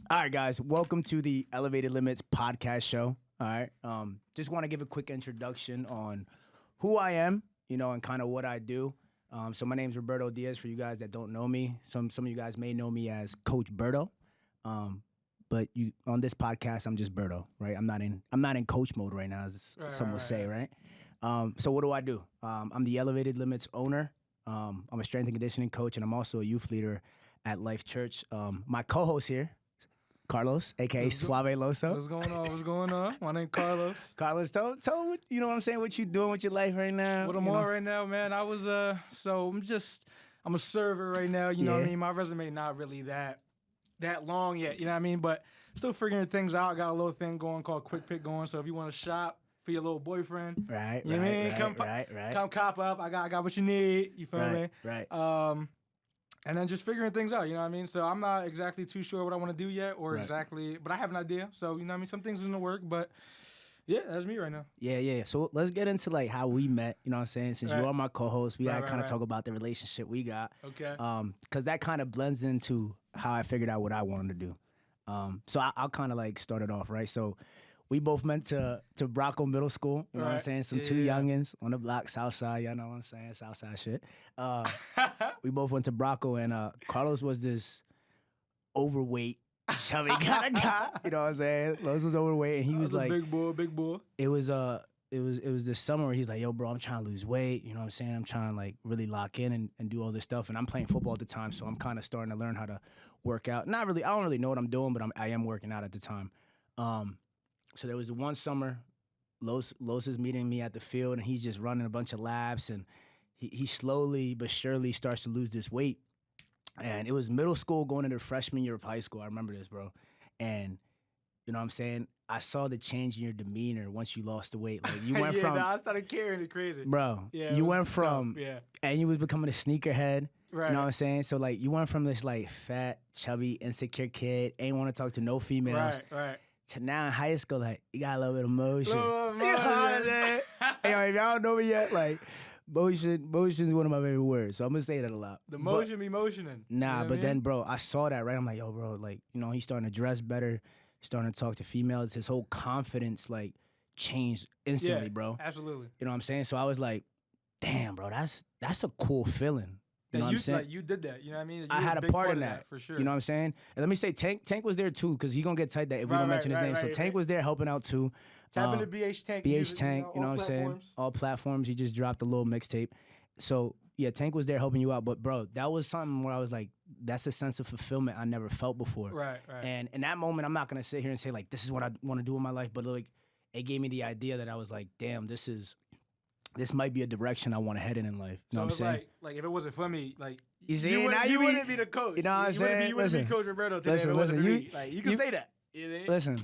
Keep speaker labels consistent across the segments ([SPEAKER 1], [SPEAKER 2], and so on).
[SPEAKER 1] All right, guys, welcome to the Elevated Limits podcast show. All right, just want to give a quick introduction on who I am, and kind of what I do. So my name's Roberto Diaz. For you guys that don't know me, some of you guys may know me as Coach Berto. But on this podcast, I'm just Berto, right? I'm not in coach mode right now, as some would say, right? So what do? I'm the Elevated Limits owner. I'm a strength and conditioning coach, and I'm also a youth leader at Life Church. My co-host here, Carlos, aka Suave Loso.
[SPEAKER 2] What's going on? My name's Carlos.
[SPEAKER 1] Carlos, tell them what what I'm saying, what you doing with your life right now.
[SPEAKER 2] What I'm on right now, man. I was I'm a server right now. You know what I mean? My resume not really that long yet. You know what I mean? But still figuring things out. I got a little thing going called Quick Pick going. So if you want to shop for your little boyfriend,
[SPEAKER 1] right?
[SPEAKER 2] You know what I mean? Come cop up. I got what you need. You feel me?
[SPEAKER 1] Right.
[SPEAKER 2] And then just figuring things out, you know what I mean? So I'm not exactly too sure what I want to do yet but I have an idea. So, you know what I mean? Some things in the work, but yeah, that's me right now.
[SPEAKER 1] Yeah. So let's get into like how we met, you know what I'm saying? Since you are my co-host, we gotta kind of talk about the relationship we got.
[SPEAKER 2] Okay.
[SPEAKER 1] Because that kind of blends into how I figured out what I wanted to do. So I'll kind of like start it off, right? So we both went to Brocco Middle School, you know what I'm saying? Some two youngins on the block, South Side, y'all know what I'm saying? South Side shit. We both went to Brocco, and Carlos was this overweight, chubby kind of guy, you know what I'm saying? Los was overweight, and he was like...
[SPEAKER 2] big boy.
[SPEAKER 1] It was this summer where he's like, yo, bro, I'm trying to lose weight, you know what I'm saying? I'm trying to like really lock in and do all this stuff, and I'm playing football at the time, so I'm kind of starting to learn how to work out. I don't really know what I'm doing, but I am working out at the time. So there was one summer, Los is meeting me at the field, and he's just running a bunch of laps, and he slowly but surely starts to lose this weight. And it was middle school going into the freshman year of high school. I remember this, bro. And you know what I'm saying? I saw the change in your demeanor once you lost the weight. Like you went from...
[SPEAKER 2] I started carrying it crazy.
[SPEAKER 1] Bro, you went from... Tough, and you was becoming a sneakerhead. Right. You know what I'm saying? So like you went from this like fat, chubby, insecure kid, ain't want to talk to no females.
[SPEAKER 2] Right.
[SPEAKER 1] To now in high school, like, you got a little bit of motion.
[SPEAKER 2] You know
[SPEAKER 1] what I'm saying? Hey, if y'all don't know me yet, like, motion is one of my favorite words, so I'm going to say that a lot.
[SPEAKER 2] The motion be motioning.
[SPEAKER 1] Nah, but then, bro, I saw that, right? I'm like, yo, bro, like, he's starting to dress better, starting to talk to females. His whole confidence, like, changed instantly, bro.
[SPEAKER 2] Absolutely.
[SPEAKER 1] You know what I'm saying? So I was like, damn, bro, that's a cool feeling. You know what I'm saying?
[SPEAKER 2] Like, you did that, you know what I mean?
[SPEAKER 1] I had a part in that,
[SPEAKER 2] for sure.
[SPEAKER 1] You know what I'm saying? And let me say, Tank was there too, because he gonna get tight that if we don't mention his name. So Tank was there helping out too.
[SPEAKER 2] Tap into BH Tank.
[SPEAKER 1] BH Tank, you know what I'm saying? All platforms. He just dropped a little mixtape. So yeah, Tank was there helping you out. But bro, that was something where I was like, that's a sense of fulfillment I never felt before.
[SPEAKER 2] Right.
[SPEAKER 1] And in that moment, I'm not gonna sit here and say like, this is what I want to do in my life. But like, it gave me the idea that I was like, damn, this might be a direction I want to head in life. You know what I'm saying?
[SPEAKER 2] Like if it wasn't for me, like
[SPEAKER 1] you
[SPEAKER 2] wouldn't be the coach.
[SPEAKER 1] You know what I'm saying?
[SPEAKER 2] You wouldn't be Coach Roberto today if it wasn't for me. Like you can say that.
[SPEAKER 1] Listen,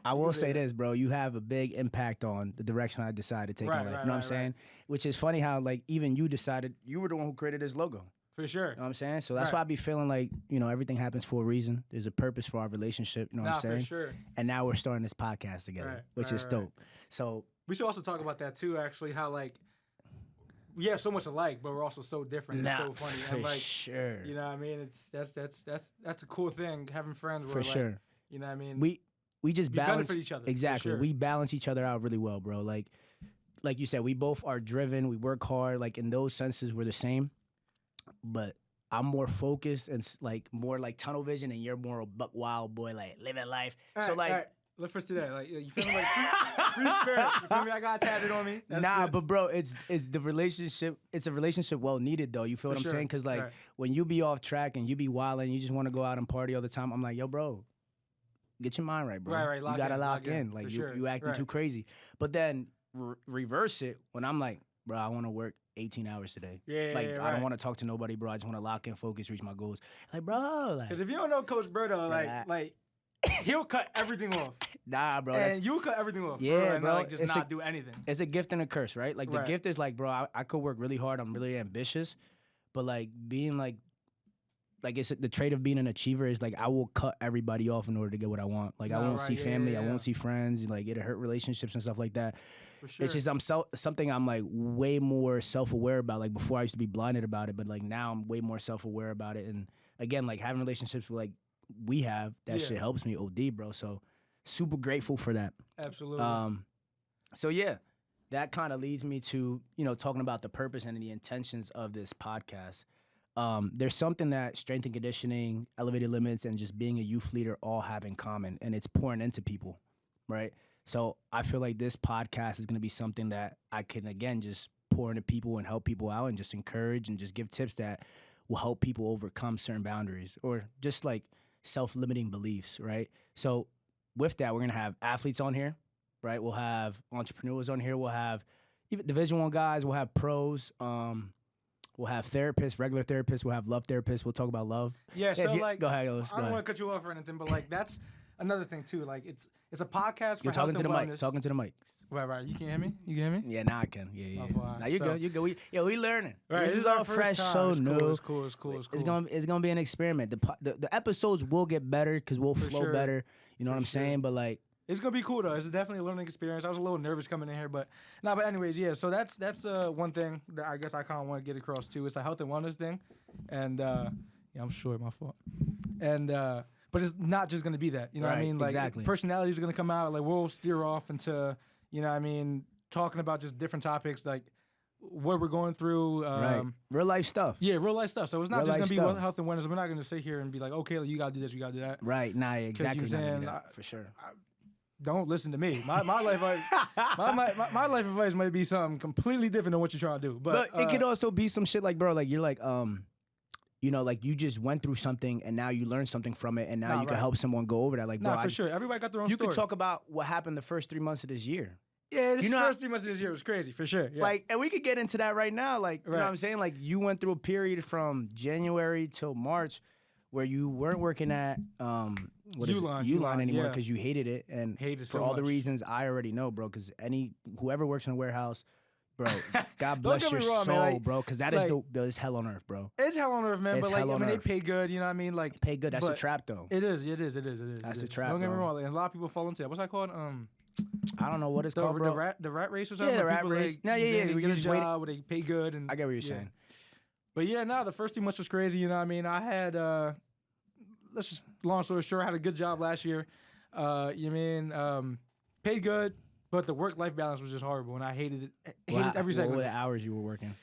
[SPEAKER 1] I will say this, bro. You have a big impact on the direction I decided to take in life. You know what I'm saying? Which is funny how like even you decided you were the one who created this logo.
[SPEAKER 2] For sure.
[SPEAKER 1] You know what I'm saying? So that's why I be feeling like, everything happens for a reason. There's a purpose for our relationship. You know what I'm saying?
[SPEAKER 2] For sure.
[SPEAKER 1] And now we're starting this podcast together, which is dope. So
[SPEAKER 2] we should also talk about that too, actually, how like we have so much alike, but we're also so different. It's so funny.
[SPEAKER 1] For
[SPEAKER 2] and like,
[SPEAKER 1] sure.
[SPEAKER 2] You know what I mean? It's that's a cool thing, having friends where
[SPEAKER 1] for sure.
[SPEAKER 2] You know what I mean?
[SPEAKER 1] We just balance
[SPEAKER 2] benefit each other.
[SPEAKER 1] Exactly.
[SPEAKER 2] Sure.
[SPEAKER 1] We balance each other out really well, bro. Like you said, we both are driven, we work hard, like in those senses we're the same. But I'm more focused and like more like tunnel vision, and you're more a buck wild boy, like living life.
[SPEAKER 2] Let's first do that. Like you feel me? Like free spirit. You feel me? I got tatted on me. That's it.
[SPEAKER 1] But bro, it's the relationship. It's a relationship well needed though. You feel what I'm saying? Because like when you be off track and you be wilding, you just want to go out and party all the time. I'm like, yo, bro, get your mind right, bro.
[SPEAKER 2] Right.
[SPEAKER 1] You gotta lock in. Like you acting too crazy. But then reverse it when I'm like, bro, I want to work 18 hours today. I don't want to talk to nobody, bro. I just want to lock in, focus, reach my goals. Like, bro,
[SPEAKER 2] because if you don't know Coach Berto, like he'll cut everything off.
[SPEAKER 1] Nah, bro.
[SPEAKER 2] And you'll cut everything off.
[SPEAKER 1] Yeah, bro.
[SPEAKER 2] Like, just not do anything.
[SPEAKER 1] It's a gift and a curse, right? Like the gift is like, bro, I could work really hard. I'm really ambitious, but like being like it's the trait of being an achiever is like I will cut everybody off in order to get what I want. Like I won't see family, I won't see friends. Like it'll hurt relationships and stuff like that.
[SPEAKER 2] For sure.
[SPEAKER 1] It's just something I'm like way more self-aware about. Like before I used to be blinded about it, but like now I'm way more self-aware about it. And again, like having relationships with like we have, that
[SPEAKER 2] Yeah.
[SPEAKER 1] shit helps me OD, bro. So super grateful for that.
[SPEAKER 2] Absolutely.
[SPEAKER 1] So yeah, that kind of leads me to, talking about the purpose and the intentions of this podcast. There's something that strength and conditioning, elevated limits, and just being a youth leader all have in common, and it's pouring into people, right? So I feel like this podcast is going to be something that I can, again, just pour into people and help people out and just encourage and just give tips that will help people overcome certain boundaries or just like self-limiting beliefs, right? So with that, we're going to have athletes on here, right? We'll have entrepreneurs on here. We'll have even Division I guys. We'll have pros. We'll have therapists, regular therapists. We'll have love therapists. We'll talk about love.
[SPEAKER 2] Yeah, so like,
[SPEAKER 1] go ahead.
[SPEAKER 2] I don't want to cut you off or anything, but like that's another thing too. Like it's a podcast for
[SPEAKER 1] You're talking
[SPEAKER 2] health
[SPEAKER 1] to the
[SPEAKER 2] and
[SPEAKER 1] mic.
[SPEAKER 2] wellness.
[SPEAKER 1] Talking to the mic.
[SPEAKER 2] Right. You can hear me? You can hear me?
[SPEAKER 1] Yeah, now I can. Yeah.
[SPEAKER 2] My fault.
[SPEAKER 1] Now you're
[SPEAKER 2] So-
[SPEAKER 1] good. You're good. We learning.
[SPEAKER 2] Right,
[SPEAKER 1] This is
[SPEAKER 2] our
[SPEAKER 1] all
[SPEAKER 2] first
[SPEAKER 1] fresh,
[SPEAKER 2] time.
[SPEAKER 1] so
[SPEAKER 2] It's
[SPEAKER 1] new.
[SPEAKER 2] Cool. It's cool.
[SPEAKER 1] It's gonna be an experiment. The episodes will get better because we'll
[SPEAKER 2] For
[SPEAKER 1] flow
[SPEAKER 2] sure.
[SPEAKER 1] better. You know what
[SPEAKER 2] For
[SPEAKER 1] I'm
[SPEAKER 2] sure.
[SPEAKER 1] saying? But like,
[SPEAKER 2] It's gonna be cool though. It's definitely a learning experience. I was a little nervous coming in here, but anyways, yeah. So that's one thing that I guess I kind of want to get across too. It's a health and wellness thing, and yeah, I'm sure my fault. And but it's not just gonna be that. You know what I
[SPEAKER 1] Right,
[SPEAKER 2] mean? Like
[SPEAKER 1] exactly.
[SPEAKER 2] personalities are gonna come out. Like we'll steer off into talking about just different topics like what we're going through.
[SPEAKER 1] right, real life stuff.
[SPEAKER 2] Yeah, real life stuff. So it's not
[SPEAKER 1] Real
[SPEAKER 2] just
[SPEAKER 1] life
[SPEAKER 2] gonna be
[SPEAKER 1] stuff.
[SPEAKER 2] health and wellness. We're not gonna sit here and be like, okay, you gotta do this, you gotta do that.
[SPEAKER 1] Right. Nah, exactly.
[SPEAKER 2] you're
[SPEAKER 1] Not gonna be
[SPEAKER 2] saying,
[SPEAKER 1] that, for sure.
[SPEAKER 2] Don't listen to me. My life my life advice might be something completely different than what you're trying to do.
[SPEAKER 1] But it could also be some shit like, bro, like you're like, like you just went through something and now you learned something from it and now you can
[SPEAKER 2] right.
[SPEAKER 1] help someone go over that. Like, bro,
[SPEAKER 2] for sure. Everybody got their own
[SPEAKER 1] you
[SPEAKER 2] story.
[SPEAKER 1] could talk about what happened the first 3 months of this year.
[SPEAKER 2] Yeah, this
[SPEAKER 1] you know
[SPEAKER 2] first 3 months of this year was crazy, for sure. Yeah.
[SPEAKER 1] Like, and we could get into that right now. Like, you know
[SPEAKER 2] Right.
[SPEAKER 1] what I'm saying? Like, you went through a period from January till March where you weren't working at Uline anymore
[SPEAKER 2] yeah.
[SPEAKER 1] because you hated it, and
[SPEAKER 2] Hated
[SPEAKER 1] for
[SPEAKER 2] so
[SPEAKER 1] all the
[SPEAKER 2] much.
[SPEAKER 1] reasons I already know, bro. Because whoever works in a warehouse, bro, God bless
[SPEAKER 2] get
[SPEAKER 1] your
[SPEAKER 2] me wrong, man,
[SPEAKER 1] soul,
[SPEAKER 2] like-
[SPEAKER 1] bro. Because that is it's hell on earth, bro.
[SPEAKER 2] it's hell on earth, man.
[SPEAKER 1] It's
[SPEAKER 2] But like,
[SPEAKER 1] hell on
[SPEAKER 2] they
[SPEAKER 1] earth.
[SPEAKER 2] pay good. You know what I mean? Like,
[SPEAKER 1] Pay good. That's a
[SPEAKER 2] but
[SPEAKER 1] trap, though.
[SPEAKER 2] It is. That's
[SPEAKER 1] the trap,
[SPEAKER 2] Don't get me
[SPEAKER 1] bro.
[SPEAKER 2] wrong. Like, a lot of people fall into that. What's that called?
[SPEAKER 1] I don't know what it's called, bro.
[SPEAKER 2] The rat race or something.
[SPEAKER 1] Yeah, the
[SPEAKER 2] Where
[SPEAKER 1] rat
[SPEAKER 2] people,
[SPEAKER 1] race.
[SPEAKER 2] Like,
[SPEAKER 1] No, yeah.
[SPEAKER 2] They
[SPEAKER 1] You
[SPEAKER 2] get a
[SPEAKER 1] just wait.
[SPEAKER 2] job where they pay good. And
[SPEAKER 1] I get what you're
[SPEAKER 2] yeah.
[SPEAKER 1] saying.
[SPEAKER 2] But yeah, the first 3 months was crazy. You know what I mean? I had, let's just, long story short, I had a good job last year. Paid good, but the work-life balance was just horrible, and I hated it. Every second.
[SPEAKER 1] What were
[SPEAKER 2] of
[SPEAKER 1] the
[SPEAKER 2] it.
[SPEAKER 1] hours you were working?
[SPEAKER 2] I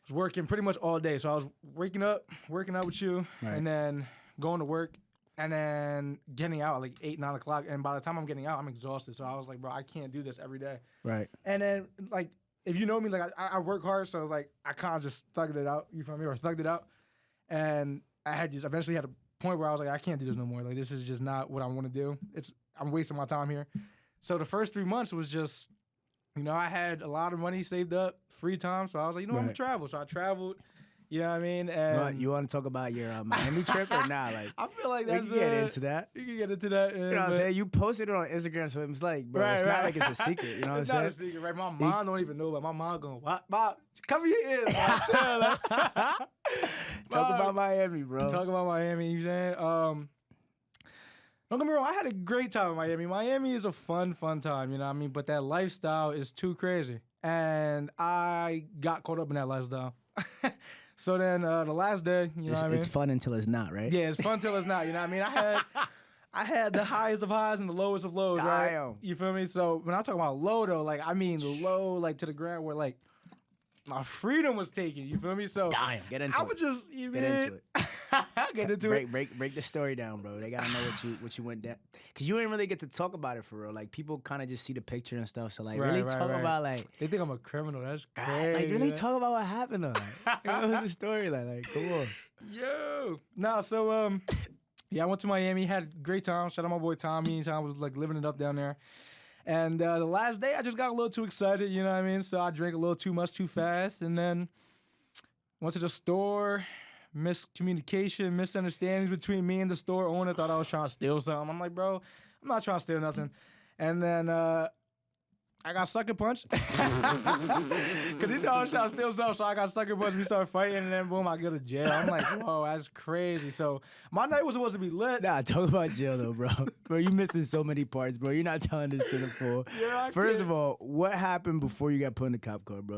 [SPEAKER 2] was working pretty much all day. So I was waking up with you,
[SPEAKER 1] Right.
[SPEAKER 2] and then going to work, and then getting out at like 8, 9 o'clock. And by the time I'm getting out, I'm exhausted. So I was like, bro, I can't do this every day.
[SPEAKER 1] Right.
[SPEAKER 2] And then, like, if you know me, like, I work hard. So I was like, I kind of just thugged it out. You feel me? Or thugged it out. And I had just eventually had a point where I was like, I can't do this no more. Like, this is just not what I want to do. I'm wasting my time here. So the first 3 months was just, I had a lot of money saved up, free time. So I was like, I'm going to travel. So I traveled, you know what I mean? And
[SPEAKER 1] You want to talk about your Miami trip or not? Like,
[SPEAKER 2] I feel like
[SPEAKER 1] we
[SPEAKER 2] that's
[SPEAKER 1] can get into that.
[SPEAKER 2] You can get into that.
[SPEAKER 1] You know what I'm saying? You posted it on Instagram, so it's like, bro, it's not like it's a secret. You know what I'm
[SPEAKER 2] It's
[SPEAKER 1] saying?
[SPEAKER 2] not a secret, right? My mom don't even know, but my mom going, what? Mom, cover your ears. Man. Tell her.
[SPEAKER 1] Talk
[SPEAKER 2] Mom,
[SPEAKER 1] about Miami, bro.
[SPEAKER 2] Talk about Miami, you saying? Don't get me wrong, I had a great time in Miami. Miami is a fun time, you know what I mean? But that lifestyle is too crazy. And I got caught up in that lifestyle. So then the last day, you know what I mean?
[SPEAKER 1] It's fun until it's not, right?
[SPEAKER 2] Yeah, it's fun till it's not, you know what I mean? I had the highest of highs and the lowest of lows, right?
[SPEAKER 1] Damn.
[SPEAKER 2] You feel me? So when I talk about low though, like I mean low, like to the ground where like my freedom was taken. You feel me? So
[SPEAKER 1] Damn, get into
[SPEAKER 2] I
[SPEAKER 1] it.
[SPEAKER 2] would just
[SPEAKER 1] Get into it.
[SPEAKER 2] get into it.
[SPEAKER 1] Break the story down, bro. They gotta know what you went down, cause you didn't really get to talk about it for real. Like people kind of just see the picture and stuff. So like
[SPEAKER 2] Right,
[SPEAKER 1] really
[SPEAKER 2] right,
[SPEAKER 1] talk
[SPEAKER 2] right.
[SPEAKER 1] about like
[SPEAKER 2] They think I'm a criminal. That's crazy.
[SPEAKER 1] like really talk about what happened though. Like, what's the story like come on.
[SPEAKER 2] Yo. Nah, so yeah, I went to Miami, had a great time. Shout out my boy Tommy. Tom was like living it up down there. And the last day I just got a little too excited, you know what I mean? So I drank a little too much too fast and then went to the store. Miscommunication, misunderstandings between me and the store owner. Thought I was trying to steal something. I'm like, bro, I'm not trying to steal nothing. And then I got sucker punched. Because he thought I was trying to steal something, so I got sucker punched. We started fighting, and then boom, I go to jail. I'm like, whoa, that's crazy. So my night was supposed to be lit.
[SPEAKER 1] Nah, talk about jail though, bro. Bro, you missing so many parts, bro. You're not telling this to the full.
[SPEAKER 2] Yeah,
[SPEAKER 1] First of all, what happened before you got put in the cop car, bro?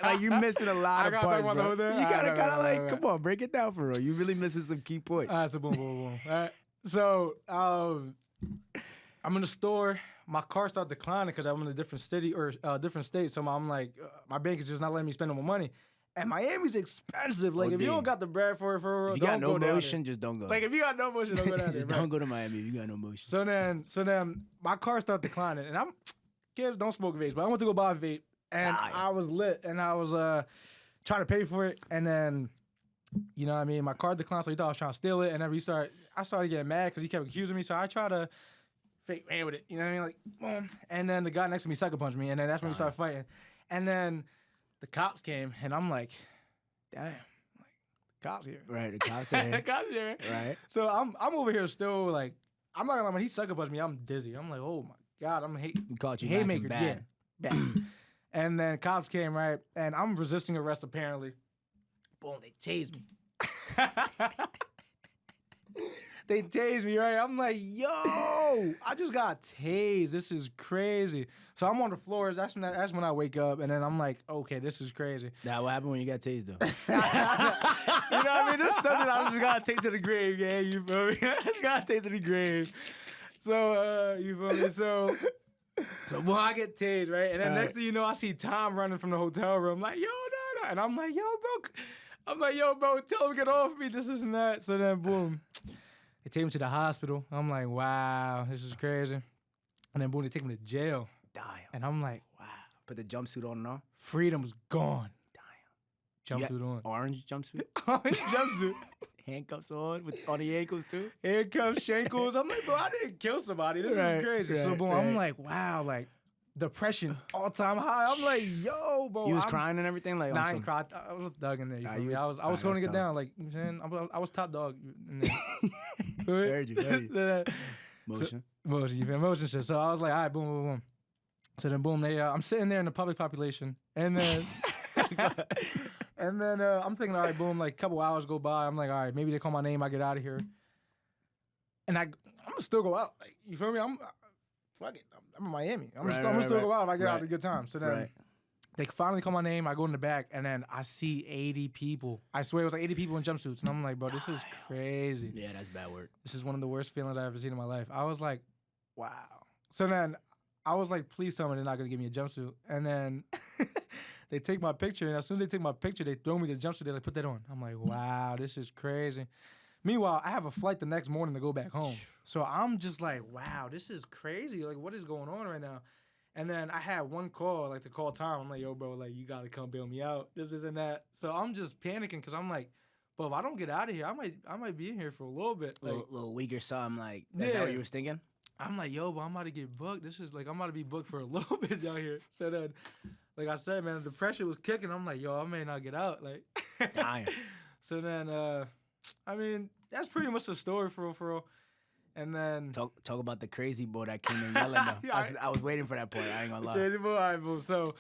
[SPEAKER 1] Like you're missing a lot
[SPEAKER 2] I
[SPEAKER 1] of
[SPEAKER 2] gotta
[SPEAKER 1] parts,
[SPEAKER 2] talk about
[SPEAKER 1] bro.
[SPEAKER 2] the whole thing?
[SPEAKER 1] You gotta
[SPEAKER 2] Alright,
[SPEAKER 1] kind of
[SPEAKER 2] right,
[SPEAKER 1] like,
[SPEAKER 2] right.
[SPEAKER 1] come on, break it down for real. You really missing some key points.
[SPEAKER 2] All right, so boom. All right. So I'm in the store. My car started declining because I'm in a different city or different state. So I'm like, my bank is just not letting me spend no more money. And Miami's expensive. Like, if you don't got the bread for real,
[SPEAKER 1] if you
[SPEAKER 2] don't
[SPEAKER 1] got no
[SPEAKER 2] go
[SPEAKER 1] motion, just don't go.
[SPEAKER 2] Like, if you got no motion, don't go down there.
[SPEAKER 1] Just don't go to Miami if you got no motion.
[SPEAKER 2] So then my car started declining. And kids don't smoke vapes, but I went to go buy a vape. And I was lit. And I was trying to pay for it. And then, you know what I mean? My car declined, so he thought I was trying to steal it. And then I started getting mad because he kept accusing me. So I tried to fake ran with it. You know what I mean? Like, boom. And then the guy next to me sucker punched me. And then that's when we started fighting. And then the cops came, and I'm like, damn, like, the cops here.
[SPEAKER 1] Right, the cops are here.
[SPEAKER 2] The cops here.
[SPEAKER 1] Right.
[SPEAKER 2] So I'm over here still, like, I'm not gonna lie, when he sucker punched me, I'm dizzy. I'm like, oh my God, I'm a
[SPEAKER 1] He caught you
[SPEAKER 2] haymaker.
[SPEAKER 1] bad.
[SPEAKER 2] Yeah, bad. And then cops came, right? And I'm resisting arrest, apparently. Boom, they tased me. They tased me, right? I'm like, yo, I just got tased. This is crazy. So I'm on the floors. That's when I wake up, and then I'm like, okay, this is crazy.
[SPEAKER 1] Now, what happened when you got tased, though?
[SPEAKER 2] You know what I mean? This is something I just gotta take to the grave, yeah. You feel me? I just gotta take to the grave. So, you feel me? So boy, I get tased, right? And then next thing you know, I see Tom running from the hotel room, like, yo, no. And I'm like, yo, bro, tell him to get off me. This and that. So then, boom. They take me to the hospital. I'm like, wow, this is crazy. And then, boom, they take me to jail.
[SPEAKER 1] Damn.
[SPEAKER 2] And I'm like, wow.
[SPEAKER 1] Put the jumpsuit on and all?
[SPEAKER 2] Freedom's gone.
[SPEAKER 1] Damn.
[SPEAKER 2] Jumpsuit on.
[SPEAKER 1] Orange jumpsuit?
[SPEAKER 2] Orange jumpsuit.
[SPEAKER 1] Handcuffs on on the ankles, too?
[SPEAKER 2] Handcuffs, shankles. I'm like, bro, I didn't kill somebody. This is crazy. So, boom, I'm like, wow, like, depression all-time high. I'm like, yo, bro.
[SPEAKER 1] You was crying and everything? Like,
[SPEAKER 2] Nah, I ain't cried. I was thugging in there. You feel me? I was holding it down. Like, you know what I'm saying? I was top dog.
[SPEAKER 1] Heard you. Motion.
[SPEAKER 2] Motion, you feel me? Motion shit. So I was like, all right, boom, boom, boom. So then, boom, I'm sitting there in the public population. And then, I'm thinking, all right, boom, like a couple hours go by. I'm like, all right, maybe they call my name. I get out of here. And I'm going to still go out. Like, you feel me? Fuck it. I'm in Miami. I'm gonna still go out if I get out at a good time. So then they finally call my name. I go in the back, and then I see 80 people. I swear it was like 80 people in jumpsuits. And I'm like, bro, this is crazy.
[SPEAKER 1] Yeah, that's bad work.
[SPEAKER 2] This is one of the worst feelings I've ever seen in my life. I was like, wow. So then I was like, please tell me they're not gonna give me a jumpsuit. And then they take my picture, and as soon as they take my picture, they throw me the jumpsuit. They're like, put that on. I'm like, wow, this is crazy. Meanwhile, I have a flight the next morning to go back home. So I'm just like, wow, this is crazy. Like, what is going on right now? And then I had one call, like to call Tom. I'm like, yo, bro, like, you got to come bail me out. This and that. So I'm just panicking because I'm like, bro, if I don't get out of here, I might be in here for a little bit. Like,
[SPEAKER 1] a little week or so. I'm like, that's that what you was thinking?
[SPEAKER 2] I'm like, yo, but I'm about to get booked. This is like, I'm about to be booked for a little bit down here. So then, like I said, man, the pressure was kicking. I'm like, yo, I may not get out. Like,
[SPEAKER 1] Dying.
[SPEAKER 2] So then, I mean, that's pretty much the story for real. And then
[SPEAKER 1] talk about the crazy boy that came in yelling. I was waiting for that point. I ain't gonna lie.
[SPEAKER 2] Crazy boy, all right, boo. So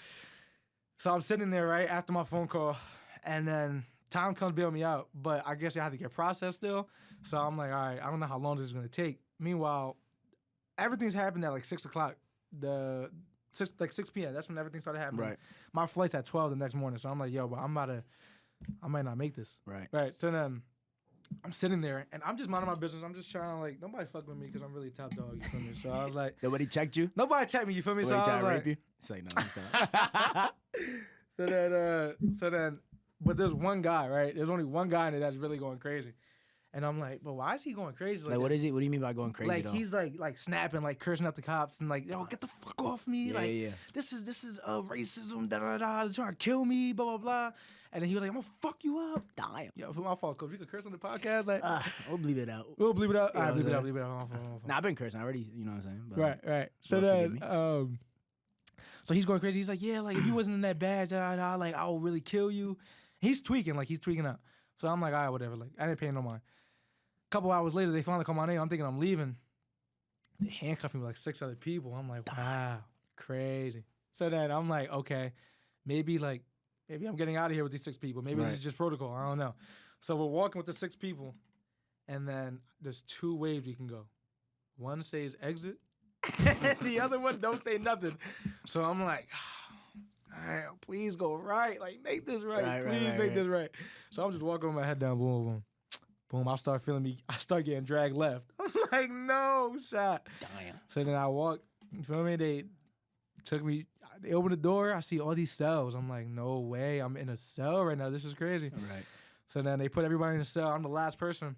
[SPEAKER 2] I'm sitting there right after my phone call, and then Tom comes bail me out. But I guess I had to get processed still. So I'm like, all right, I don't know how long this is gonna take. Meanwhile, everything's happened at like 6 o'clock. 6 p.m. That's when everything started happening. Right. My flight's at 12 the next morning. So I'm like, yo, but I might not make this. Right. So then I'm sitting there, and I'm just minding my business. I'm just trying to, like, nobody fuck with me because I'm really top dog, you feel me? So I was like...
[SPEAKER 1] Nobody checked you?
[SPEAKER 2] Nobody checked me, you feel me?
[SPEAKER 1] Nobody
[SPEAKER 2] so I was like...
[SPEAKER 1] rape you? It's like, no, stop.
[SPEAKER 2] So then, but there's one guy, right? There's only one guy in it that's really going crazy. And I'm like, but why is he going crazy?
[SPEAKER 1] Like what is he? What do you mean by going crazy?
[SPEAKER 2] Like,
[SPEAKER 1] though?
[SPEAKER 2] he's like snapping, like cursing at the cops and like, yo, get the fuck off me.
[SPEAKER 1] Yeah,
[SPEAKER 2] like,
[SPEAKER 1] yeah.
[SPEAKER 2] This is racism, they're trying to kill me, blah, blah, blah. And then he was like, I'm gonna fuck you up. Damn. Yo, for my fault, coach. You could curse on the podcast? Like,
[SPEAKER 1] we'll bleep it out.
[SPEAKER 2] We'll bleep it out?
[SPEAKER 1] All right,
[SPEAKER 2] bleep it out. My fault.
[SPEAKER 1] Nah, I've been cursing already, you know what I'm saying? But,
[SPEAKER 2] right. So then, so he's going crazy. He's like, yeah, like, if you wasn't in that bad, like, I'll really kill you. He's tweaking out. So I'm like, all right, whatever. Like, I didn't pay no mind. Couple hours later, they finally call my name. I'm thinking I'm leaving. They handcuffed me with like 6 other people. I'm like, wow, crazy. So then I'm like, okay, maybe I'm getting out of here with these 6 people. Maybe this is just protocol. I don't know. So we're walking with the 6 people, and then there's 2 ways we can go. One says exit, and the other one don't say nothing. So I'm like, all right, please go right. Like, make this right. Please make this right. So I'm just walking with my head down, boom, boom. Boom, I start getting dragged left. I'm like, no shot.
[SPEAKER 1] Damn.
[SPEAKER 2] So then I walk, you feel me? They opened the door. I see all these cells. I'm like, no way. I'm in a cell right now. This is crazy.
[SPEAKER 1] Right.
[SPEAKER 2] So then they put everybody in a cell. I'm the last person.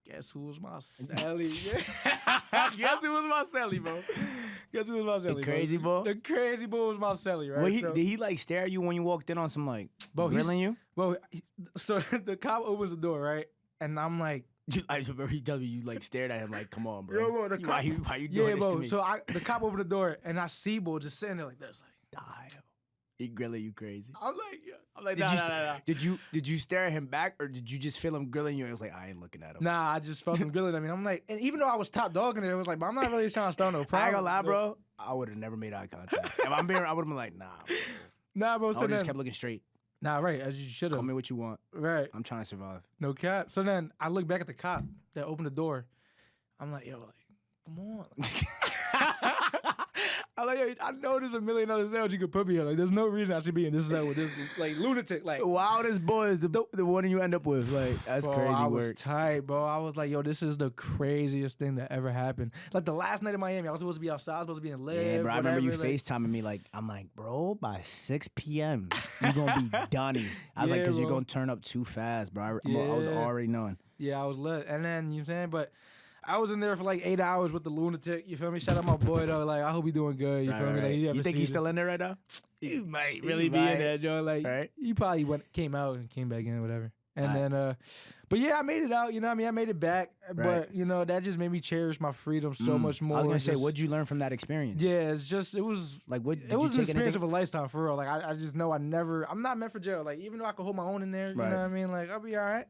[SPEAKER 2] Guess who was my celly? Guess who was my celly, bro? Guess who was my celly,
[SPEAKER 1] The crazy bull?
[SPEAKER 2] The crazy bull was my celly, right?
[SPEAKER 1] Well, did he like stare at you when you walked in on some like grilling you?
[SPEAKER 2] So the cop opens the door, right? And I'm like,
[SPEAKER 1] I remember he told me you like stared at him like, come on, bro.
[SPEAKER 2] Yo, bro, the
[SPEAKER 1] Why you doing this to me?
[SPEAKER 2] So the cop opened the door and I see Bull just sitting there like this, like,
[SPEAKER 1] Damn. He grilling you crazy.
[SPEAKER 2] I'm like, nah.
[SPEAKER 1] Did you stare at him back or did you just feel him grilling you and it was like, I ain't looking at him?
[SPEAKER 2] Nah, I just felt him grilling at me. I'm like, and even though I was top dog in there, it was like, but I'm not really trying to start no problem.
[SPEAKER 1] I ain't gonna lie, bro. I would have never made eye contact. If I'm being, I would have been like, nah, bro.
[SPEAKER 2] Nah, bro.
[SPEAKER 1] I
[SPEAKER 2] So
[SPEAKER 1] would
[SPEAKER 2] then,
[SPEAKER 1] just kept looking straight.
[SPEAKER 2] nah, right, as you should
[SPEAKER 1] Call
[SPEAKER 2] have.
[SPEAKER 1] me what you want.
[SPEAKER 2] Right.
[SPEAKER 1] I'm trying to survive.
[SPEAKER 2] No cap. So then I look back at the cop that opened the door. I'm like, yo, like, come on. I'm like, yo, I know there's a million other cells you could put me in. Like, there's no reason I should be in this cell with this like lunatic. Like,
[SPEAKER 1] The wildest boy is the one you end up with. Like, that's
[SPEAKER 2] bro,
[SPEAKER 1] crazy
[SPEAKER 2] I was
[SPEAKER 1] work.
[SPEAKER 2] tight, bro. I was like, yo, this is the craziest thing that ever happened. Like the last night in Miami, I was supposed to be outside, I was supposed to be in Live.
[SPEAKER 1] Yeah, bro. I remember you
[SPEAKER 2] whatever, like,
[SPEAKER 1] FaceTiming me like, I'm like, bro, by 6 p.m. you gonna be done. I was like,
[SPEAKER 2] Yeah,
[SPEAKER 1] because you're
[SPEAKER 2] bro.
[SPEAKER 1] gonna turn up too fast, bro. I was
[SPEAKER 2] Yeah.
[SPEAKER 1] already knowing.
[SPEAKER 2] Yeah, I was lit. And then, you know what I'm saying? But I was in there for like 8 hours with the lunatic. You feel me? Shout out my boy, though. Like, I hope he doing good. You feel me? Like,
[SPEAKER 1] You think he's still in there right now?
[SPEAKER 2] He might
[SPEAKER 1] He
[SPEAKER 2] really be
[SPEAKER 1] might.
[SPEAKER 2] in there, Joe. Like,
[SPEAKER 1] Right.
[SPEAKER 2] he probably came out and came back in, whatever. And
[SPEAKER 1] Right.
[SPEAKER 2] then, but yeah, I made it out. You know what I mean? I made it back.
[SPEAKER 1] Right.
[SPEAKER 2] But, you know, that just made me cherish my freedom so much more.
[SPEAKER 1] I was gonna say,
[SPEAKER 2] Just-
[SPEAKER 1] what'd you learn from that experience?
[SPEAKER 2] Yeah, it was
[SPEAKER 1] Like, what did
[SPEAKER 2] it was
[SPEAKER 1] you
[SPEAKER 2] an
[SPEAKER 1] take
[SPEAKER 2] experience
[SPEAKER 1] anything?
[SPEAKER 2] of a lifetime for real. Like I just know I'm not meant for jail. Like even though I could hold my own in there, you
[SPEAKER 1] Right.
[SPEAKER 2] know what I mean? Like I'll be all right.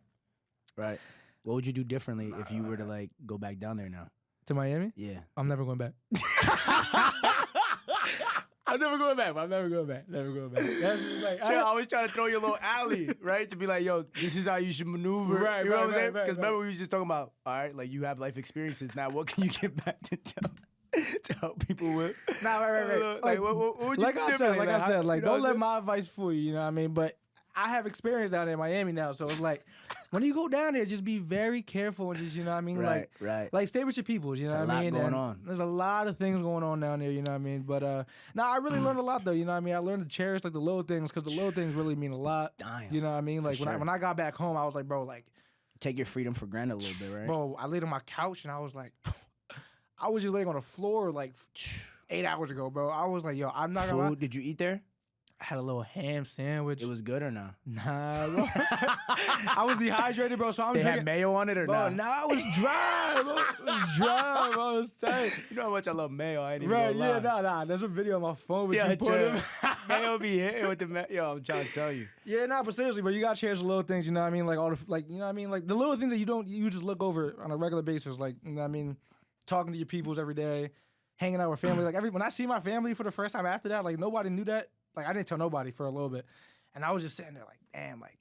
[SPEAKER 1] Right. What would you do differently if you were to like go back down there now?
[SPEAKER 2] To Miami?
[SPEAKER 1] Yeah.
[SPEAKER 2] I'm never going back. I'm never going back. I'm never going back. Never going back. That's just like
[SPEAKER 1] I always try to throw you a little alley, right? To be like, yo, this is how you should maneuver.
[SPEAKER 2] Right,
[SPEAKER 1] you know
[SPEAKER 2] right,
[SPEAKER 1] what I'm saying?
[SPEAKER 2] right,
[SPEAKER 1] Because
[SPEAKER 2] right.
[SPEAKER 1] remember, we was just talking about, all right, like you have life experiences. Now, what can you get back to jail to help people with?
[SPEAKER 2] Nah, right.
[SPEAKER 1] Like, what would you
[SPEAKER 2] Like
[SPEAKER 1] do
[SPEAKER 2] I said,
[SPEAKER 1] differently?
[SPEAKER 2] like I said, like
[SPEAKER 1] you know
[SPEAKER 2] don't
[SPEAKER 1] what
[SPEAKER 2] let
[SPEAKER 1] I'm
[SPEAKER 2] my advice fool you. You know what I mean? But I have experience down there in Miami now, so it's like when you go down there, just be very careful and just you know what I mean,
[SPEAKER 1] saying? Right.
[SPEAKER 2] like stay with your people. You know
[SPEAKER 1] There's
[SPEAKER 2] what
[SPEAKER 1] a
[SPEAKER 2] I mean?
[SPEAKER 1] lot going
[SPEAKER 2] And
[SPEAKER 1] on.
[SPEAKER 2] There's a lot of things going on down there. You know what I mean? But I really learned a lot though. You know what I mean? I learned to cherish like the little things because the little things really mean a lot.
[SPEAKER 1] Damn.
[SPEAKER 2] You know what I mean? Like
[SPEAKER 1] For
[SPEAKER 2] when
[SPEAKER 1] sure.
[SPEAKER 2] when I got back home, I was like, bro, like,
[SPEAKER 1] Take your freedom for granted a little bit, right?
[SPEAKER 2] bro, I laid on my couch and I was like, I was just laying on the floor like 8 hours ago, bro. I was like, yo, I'm not gonna lie.
[SPEAKER 1] Food? Did you eat there?
[SPEAKER 2] I had a little ham sandwich.
[SPEAKER 1] It was good or no?
[SPEAKER 2] Nah, bro. I was dehydrated, bro. So I'm
[SPEAKER 1] They
[SPEAKER 2] drinking.
[SPEAKER 1] had mayo on it or
[SPEAKER 2] Bro,
[SPEAKER 1] not?
[SPEAKER 2] nah, it was dry, bro. It was dry, bro. It was tight.
[SPEAKER 1] You know how much I love mayo. I ain't even
[SPEAKER 2] Right,
[SPEAKER 1] gonna
[SPEAKER 2] yeah,
[SPEAKER 1] lie.
[SPEAKER 2] nah. There's a video on my phone with
[SPEAKER 1] Yeah,
[SPEAKER 2] you put him.
[SPEAKER 1] mayo be hitting with the mayo. Yo, I'm trying to tell you.
[SPEAKER 2] Yeah, nah, but seriously, bro, you gotta cherish the little things, you know what I mean? Like all the, like, you know what I mean? Like the little things that you just look over on a regular basis, like, you know what I mean? Talking to your peoples every day, hanging out with family. Like when I see my family for the first time after that, like nobody knew that. Like I didn't tell nobody for a little bit. And I was just sitting there like, damn, like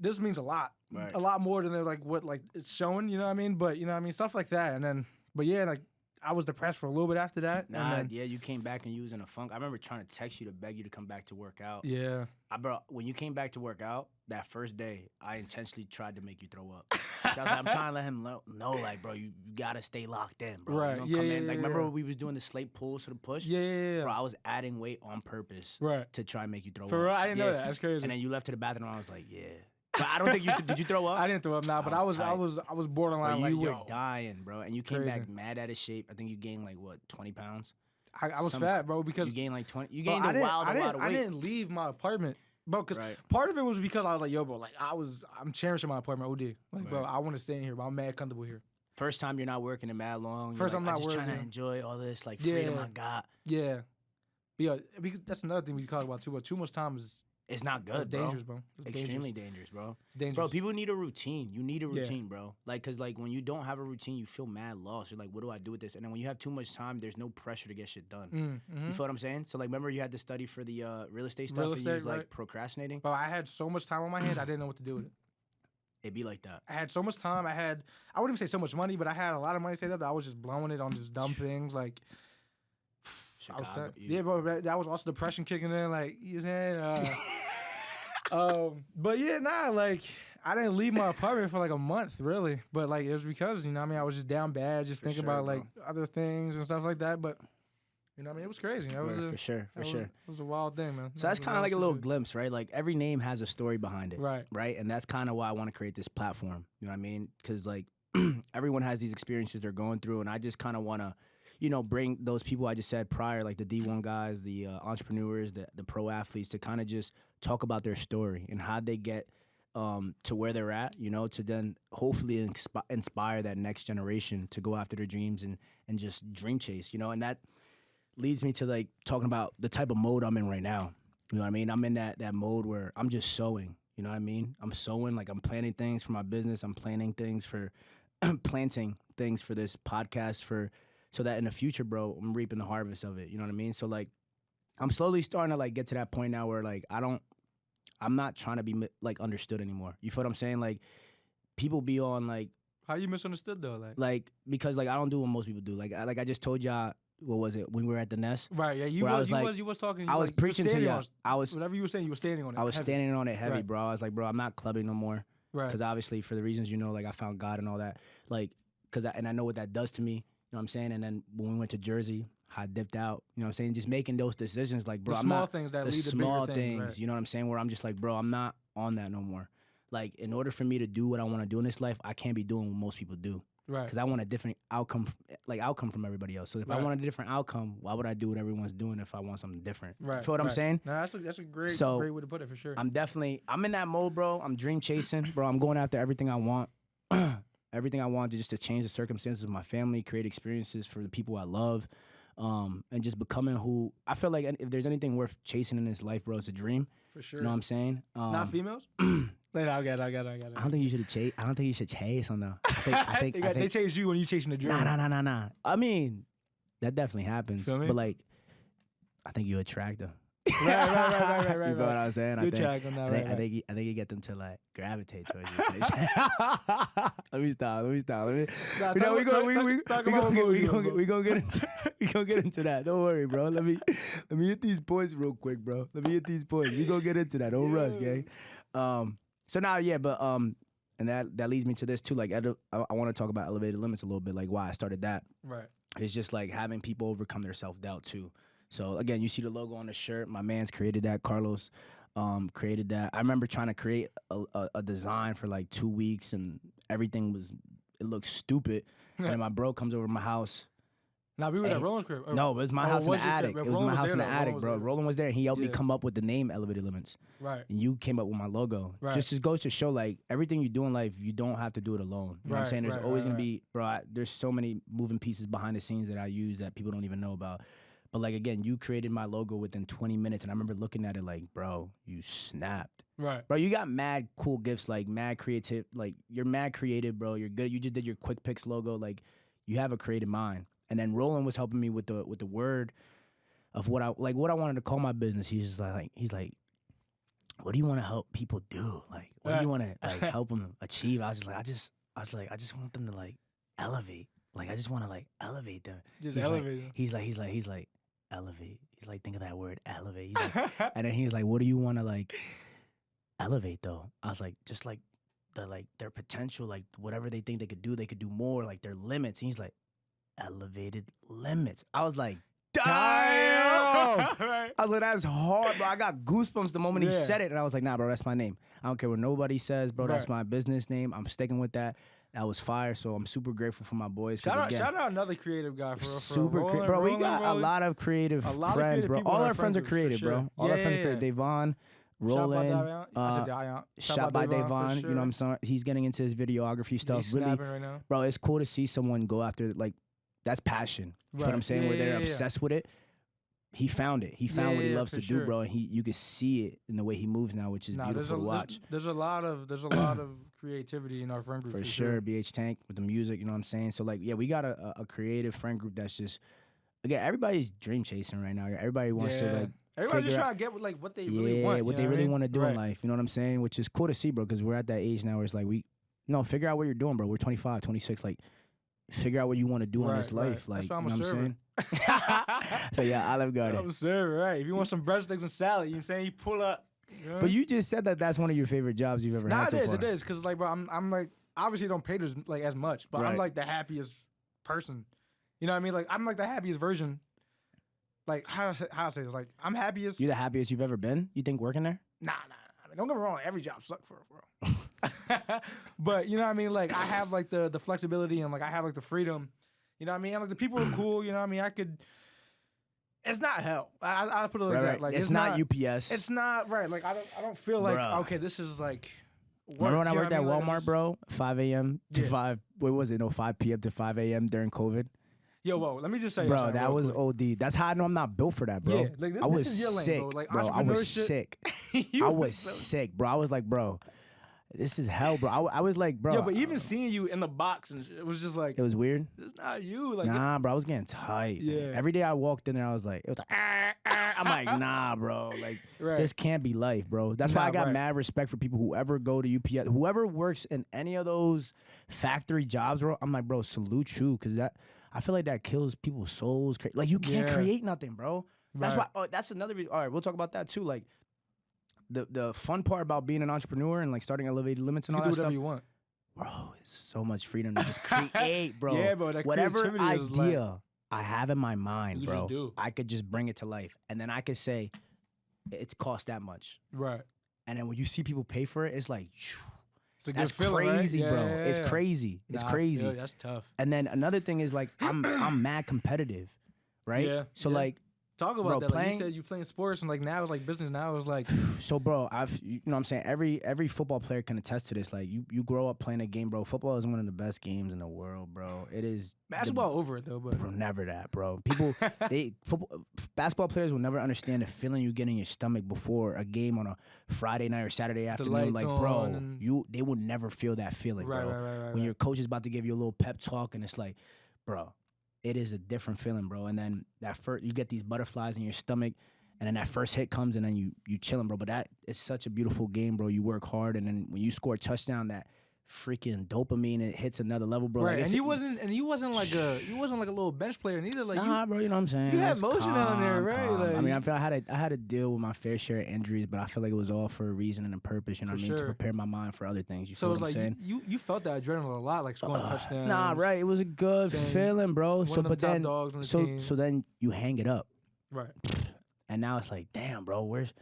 [SPEAKER 2] this means a lot.
[SPEAKER 1] Right.
[SPEAKER 2] A lot more than like what like it's showing, you know what I mean? But you know what I mean? Stuff like that. And then but yeah, like I was depressed for a little bit after that.
[SPEAKER 1] Nah,
[SPEAKER 2] and then,
[SPEAKER 1] yeah, you came back and you was in a funk. I remember trying to text you to beg you to come back to work out.
[SPEAKER 2] yeah.
[SPEAKER 1] Bro, when you came back to work out, that first day, I intentionally tried to make you throw up. So I was like, I'm trying to let him know, like, bro, you gotta stay locked in, bro.
[SPEAKER 2] Right,
[SPEAKER 1] You don't
[SPEAKER 2] yeah,
[SPEAKER 1] come
[SPEAKER 2] yeah,
[SPEAKER 1] in. Like,
[SPEAKER 2] yeah,
[SPEAKER 1] remember
[SPEAKER 2] yeah.
[SPEAKER 1] when we was doing the slate pulls to the push?
[SPEAKER 2] Yeah.
[SPEAKER 1] Bro, I was adding weight on purpose
[SPEAKER 2] Right.
[SPEAKER 1] to try and make you throw
[SPEAKER 2] For
[SPEAKER 1] up.
[SPEAKER 2] real, I didn't know
[SPEAKER 1] Yeah.
[SPEAKER 2] that. That's crazy.
[SPEAKER 1] And then you left to the bathroom, and I was like, yeah. But I don't think you did. You throw up?
[SPEAKER 2] I didn't throw up now, but
[SPEAKER 1] I
[SPEAKER 2] I
[SPEAKER 1] was
[SPEAKER 2] was
[SPEAKER 1] tight.
[SPEAKER 2] borderline
[SPEAKER 1] Bro,
[SPEAKER 2] like
[SPEAKER 1] you were
[SPEAKER 2] yo.
[SPEAKER 1] dying, bro. And you came
[SPEAKER 2] Crazy.
[SPEAKER 1] back mad out of shape. I think you gained like, what, 20 pounds?
[SPEAKER 2] I was
[SPEAKER 1] some-
[SPEAKER 2] fat, bro, because
[SPEAKER 1] You gained like 20. You
[SPEAKER 2] bro,
[SPEAKER 1] gained a lot of
[SPEAKER 2] I
[SPEAKER 1] weight.
[SPEAKER 2] didn't leave my apartment, bro, because
[SPEAKER 1] Right.
[SPEAKER 2] part of it was because I was like, yo, bro, like I'm cherishing my apartment, OD. Like, bro,
[SPEAKER 1] Right.
[SPEAKER 2] I want to stay in here, but I'm mad comfortable here.
[SPEAKER 1] First time you're not working in mad long.
[SPEAKER 2] First
[SPEAKER 1] You're
[SPEAKER 2] I'm
[SPEAKER 1] like,
[SPEAKER 2] not
[SPEAKER 1] I'm just trying to
[SPEAKER 2] working.
[SPEAKER 1] enjoy all this like freedom
[SPEAKER 2] Yeah.
[SPEAKER 1] I got.
[SPEAKER 2] Yeah, because that's another thing we talk about too. But too much time is
[SPEAKER 1] It's not good,
[SPEAKER 2] it's
[SPEAKER 1] bro.
[SPEAKER 2] dangerous, bro. It's
[SPEAKER 1] Extremely dangerous, bro.
[SPEAKER 2] It's dangerous.
[SPEAKER 1] Bro, people need a routine. You need a
[SPEAKER 2] Yeah.
[SPEAKER 1] routine, bro. Like, cause like when you don't have a routine, you feel mad lost. You're like, what do I do with this? And then when you have too much time, there's no pressure to get shit done.
[SPEAKER 2] Mhm.
[SPEAKER 1] You feel what I'm saying? So like, remember you had to study for the real estate stuff,
[SPEAKER 2] Real
[SPEAKER 1] and you
[SPEAKER 2] estate,
[SPEAKER 1] was like
[SPEAKER 2] right.
[SPEAKER 1] procrastinating.
[SPEAKER 2] Bro, I had so much time on my hands, I didn't know what to do with it.
[SPEAKER 1] It'd be like that.
[SPEAKER 2] I had so much time. I wouldn't even say so much money, but I had a lot of money saved up that I was just blowing it on just dumb things. Like, I was
[SPEAKER 1] Chicago.
[SPEAKER 2] yeah, bro. That was also depression kicking in. Like, you know what I'm saying? But yeah, nah, like, I didn't leave my apartment for like a month, really. But like it was because, you know what I mean, I was just down bad, just thinking about like other things and stuff like that. But you know what I mean, it was crazy. That was
[SPEAKER 1] for sure.
[SPEAKER 2] It was a wild thing, man.
[SPEAKER 1] So that's kind of like a little glimpse, right? Like every name has a story behind it. Right. And that's kind of why I want to create this platform. You know what I mean? Because like everyone has these experiences they're going through, and I just kind of want to, you know, bring those people I just said prior, like the D1 guys, the entrepreneurs, the pro athletes, to kind of just talk about their story and how they get to where they're at, you know, to then hopefully inspire that next generation to go after their dreams and just dream chase, you know. And that leads me to like talking about the type of mode I'm in right now. You know what I mean? I'm in that mode where I'm just sowing. You know what I mean? I'm sowing, like I'm planning things for my business. I'm planting things for this podcast so that in the future, bro, I'm reaping the harvest of it. You know what I mean? So like I'm slowly starting to like get to that point now where like I'm not trying to be like understood anymore. You feel what I'm saying? Like people be on like,
[SPEAKER 2] how you misunderstood though?
[SPEAKER 1] Like because like I don't do what most people do. Like I just told y'all. What was it when we were at the Nest?
[SPEAKER 2] Right, yeah, you was talking.
[SPEAKER 1] I was preaching to you.
[SPEAKER 2] Whatever you were saying, you were standing on it.
[SPEAKER 1] I was standing on it heavy, bro. I was like, bro, I'm not clubbing no more.
[SPEAKER 2] Right.
[SPEAKER 1] Because obviously, for the reasons you know, like I found God and all that. Like, and I know what that does to me. You know what I'm saying? And then when we went to Jersey, I dipped out. You know what I'm saying? Just making those decisions, like, bro,
[SPEAKER 2] the
[SPEAKER 1] I'm
[SPEAKER 2] small
[SPEAKER 1] not
[SPEAKER 2] things that
[SPEAKER 1] the
[SPEAKER 2] lead to
[SPEAKER 1] small
[SPEAKER 2] bigger
[SPEAKER 1] things.
[SPEAKER 2] Right.
[SPEAKER 1] You know what I'm saying? Where I'm just like, bro, I'm not on that no more. Like, in order for me to do what I want to do in this life, I can't be doing what most people do.
[SPEAKER 2] Right.
[SPEAKER 1] Because I want a different outcome from everybody else. So if I want a different outcome, why would I do what everyone's doing if I want something different?
[SPEAKER 2] Right.
[SPEAKER 1] You feel what I'm saying?
[SPEAKER 2] No, that's a great way to put it for sure.
[SPEAKER 1] I'm in that mode, bro. I'm dream chasing, bro. I'm going after everything I want. Everything I want to change the circumstances of my family, create experiences for the people I love, and just becoming who I feel like if there's anything worth chasing in this life, bro, it's a dream.
[SPEAKER 2] For sure.
[SPEAKER 1] You know what I'm saying?
[SPEAKER 2] Not females? I got it.
[SPEAKER 1] I don't think you should chase. I don't think you should chase them though. I think
[SPEAKER 2] they chase you when you chasing the dream.
[SPEAKER 1] Nah. I mean, that definitely happens.
[SPEAKER 2] Feel me?
[SPEAKER 1] But like, I think you attract them.
[SPEAKER 2] Right.
[SPEAKER 1] You feel what I'm saying?
[SPEAKER 2] You attract them.
[SPEAKER 1] I think you get them to like gravitate towards you. Let me stop. We gonna get into that. Don't worry, bro. Let me hit these points real quick, bro. We gonna get into that. Don't rush, gang. So now, yeah, but and that leads me to this too. Like, I want to talk about elevated limits a little bit. Like, why I started that.
[SPEAKER 2] Right.
[SPEAKER 1] It's just like having people overcome their self-doubt too. So again, you see the logo on the shirt. My man's created that. Carlos created that. I remember trying to create a design for like 2 weeks, and everything looked stupid. And then my bro comes over to my house.
[SPEAKER 2] Nah, we were at Roland's crib.
[SPEAKER 1] No, it was my house in the attic. It was my house in the attic, bro. Roland was there, and he helped me come up with the name Elevated Limits.
[SPEAKER 2] Right.
[SPEAKER 1] And you came up with my logo.
[SPEAKER 2] Right.
[SPEAKER 1] Just goes to show, like, everything you do in life, you don't have to do it alone. You know what I'm saying? There's always going to be, bro, there's so many moving pieces behind the scenes that I use that people don't even know about. But, like, again, you created my logo within 20 minutes, and I remember looking at it like, bro, you snapped.
[SPEAKER 2] Right.
[SPEAKER 1] Bro, you got mad cool gifts, like, mad creative. Like, you're mad creative, bro. You're good. You just did your Quick Picks logo. Like, you have a creative mind. And then Roland was helping me with the word of what I wanted to call my business. He's like, what do you want to help people do? Like, what do you want to like help them achieve? I was like, I just want them to like elevate. Like, I just want to like elevate them.
[SPEAKER 2] Just elevate them.
[SPEAKER 1] He's like, elevate. He's like, think of that word, elevate. He's like, and then he's like, what do you want to like elevate though? I was like, just like their potential, like whatever they think they could do more, like their limits. And he's like, elevated limits. I was like, damn! I was like, that's hard, bro. I got goosebumps the moment he said it. And I was like, nah, bro, that's my name. I don't care what nobody says, bro. That's my business name. I'm sticking with that. That was fire. So I'm super grateful for my boys.
[SPEAKER 2] Shout out another creative guy, for real.
[SPEAKER 1] Super creative. Bro, we got a lot of creative friends, bro. All our friends are creative, bro. All our friends are creative. Devon, Roland, Shot by Devon. You know what I'm saying? He's getting into his videography stuff.
[SPEAKER 2] He's
[SPEAKER 1] really,
[SPEAKER 2] right now.
[SPEAKER 1] Bro, it's cool to see someone go after, like, that's passion. You know what I'm saying? Where they're obsessed with it. He found it. He found what he loves to do, bro. And you can see it in the way he moves now, which is beautiful to watch.
[SPEAKER 2] There's a lot of creativity in our friend group.
[SPEAKER 1] For sure. BH Tank with the music, you know what I'm saying? So like, yeah, we got a creative friend group that's just, again, everybody's dream chasing right now. Everybody wants to like,
[SPEAKER 2] everybody's just trying to get like what they really want.
[SPEAKER 1] What they really want to do in life. You know what I'm saying? Which is cool to see, bro, because we're at that age now where it's like figure out what you're doing, bro. We're 25, 26, like, figure out what you want to do in this life. Like,
[SPEAKER 2] that's why
[SPEAKER 1] you know
[SPEAKER 2] I'm
[SPEAKER 1] what
[SPEAKER 2] saying?
[SPEAKER 1] So yeah, Olive Garden.
[SPEAKER 2] I'm a server, right? If you want some breadsticks and salad, you know what I'm saying? You pull up, know?
[SPEAKER 1] But you just said that that's one of your favorite jobs you've ever had so far.
[SPEAKER 2] It is, because like, bro, I'm like, obviously don't pay this like as much, but I'm like the happiest person. You know what I mean? Like, I'm like the happiest version. Like, how I say this? Like, I'm happiest.
[SPEAKER 1] You the happiest you've ever been? You think working there?
[SPEAKER 2] Nah. I mean, don't get me wrong. Every job sucks for but you know what I mean? Like, I have like the flexibility and like I have like the freedom. You know what I mean? And, like, the people are cool. You know what I mean? It's not hell. I put it like that. Like,
[SPEAKER 1] it's not UPS.
[SPEAKER 2] It's not right. Like, I don't feel like okay, this is like.
[SPEAKER 1] Remember when I worked at Walmart,
[SPEAKER 2] like,
[SPEAKER 1] bro? 5 a.m. to 5. What was it? No, 5 p.m. to 5 a.m. during COVID.
[SPEAKER 2] Yo, whoa, let me just say,
[SPEAKER 1] bro, that was OD. That's how I know I'm not built for that, bro.
[SPEAKER 2] Yeah, like,
[SPEAKER 1] I was
[SPEAKER 2] this is your lane,
[SPEAKER 1] sick,
[SPEAKER 2] bro. Like,
[SPEAKER 1] bro. I was sick. I was sick, bro. I was like, bro, this is hell, bro. I was like, bro.
[SPEAKER 2] Yeah, but even seeing you in the box and shit, it was just like,
[SPEAKER 1] it was weird.
[SPEAKER 2] It's not you, like,
[SPEAKER 1] nah, bro. I was getting tight.
[SPEAKER 2] Yeah.
[SPEAKER 1] Man. Every day I walked in there, I was like, it was like, I'm like, nah, bro. Like, this can't be life, bro. That's why I got mad respect for people who ever go to UPS, whoever works in any of those factory jobs, bro. I'm like, bro, salute you, because I feel like that kills people's souls. Like, you can't create nothing, bro. That's why. Oh, that's another reason. All right, we'll talk about that too. Like, the fun part about being an entrepreneur and like starting Elevated Limits and all that stuff.
[SPEAKER 2] You do whatever you want,
[SPEAKER 1] bro. It's so much freedom to just create, bro.
[SPEAKER 2] Yeah, bro. That
[SPEAKER 1] whatever idea
[SPEAKER 2] like,
[SPEAKER 1] I have in my mind, bro,
[SPEAKER 2] just do.
[SPEAKER 1] I could just bring it to life, and then I could say, it's cost that much,
[SPEAKER 2] right?
[SPEAKER 1] And then when you see people pay for it, it's like.
[SPEAKER 2] That's
[SPEAKER 1] crazy,
[SPEAKER 2] right?
[SPEAKER 1] bro.
[SPEAKER 2] Yeah.
[SPEAKER 1] It's crazy. It's crazy.
[SPEAKER 2] That's tough.
[SPEAKER 1] And then another thing is like I'm mad competitive, right?
[SPEAKER 2] Yeah.
[SPEAKER 1] So like,
[SPEAKER 2] talk about
[SPEAKER 1] bro,
[SPEAKER 2] that. Like, you said you playing sports, and like now it's like business. Now it's like.
[SPEAKER 1] So, bro, you know what I'm saying? Every football player can attest to this. Like, you grow up playing a game, bro. Football is one of the best games in the world, bro. It is.
[SPEAKER 2] Basketball over it though, but
[SPEAKER 1] bro, never that, bro. People, basketball players will never understand the feeling you get in your stomach before a game on a Friday night or Saturday afternoon. Like, bro, they will never feel that feeling, bro.
[SPEAKER 2] Right,
[SPEAKER 1] when your coach is about to give you a little pep talk, and it's like, bro. It is a different feeling, bro. And then that first, you get these butterflies in your stomach, and then that first hit comes, and then you chilling, bro. But that is such a beautiful game, bro. You work hard, and then when you score a touchdown, that freaking dopamine, it hits another level, bro.
[SPEAKER 2] Right,
[SPEAKER 1] like,
[SPEAKER 2] and you wasn't like a little bench player neither. Like,
[SPEAKER 1] bro, you know what I'm saying?
[SPEAKER 2] You had motion on there, right? Like,
[SPEAKER 1] I mean, I feel I had to deal with my fair share of injuries, but I feel like it was all for a reason and a purpose. You know what I mean? To prepare my mind for other things. You feel what I'm saying?
[SPEAKER 2] You felt that adrenaline a lot, like scoring touchdowns.
[SPEAKER 1] Nah, right. It was a good feeling, bro. So, but then, so then you hang it up,
[SPEAKER 2] right?
[SPEAKER 1] And now it's like, damn, bro, where's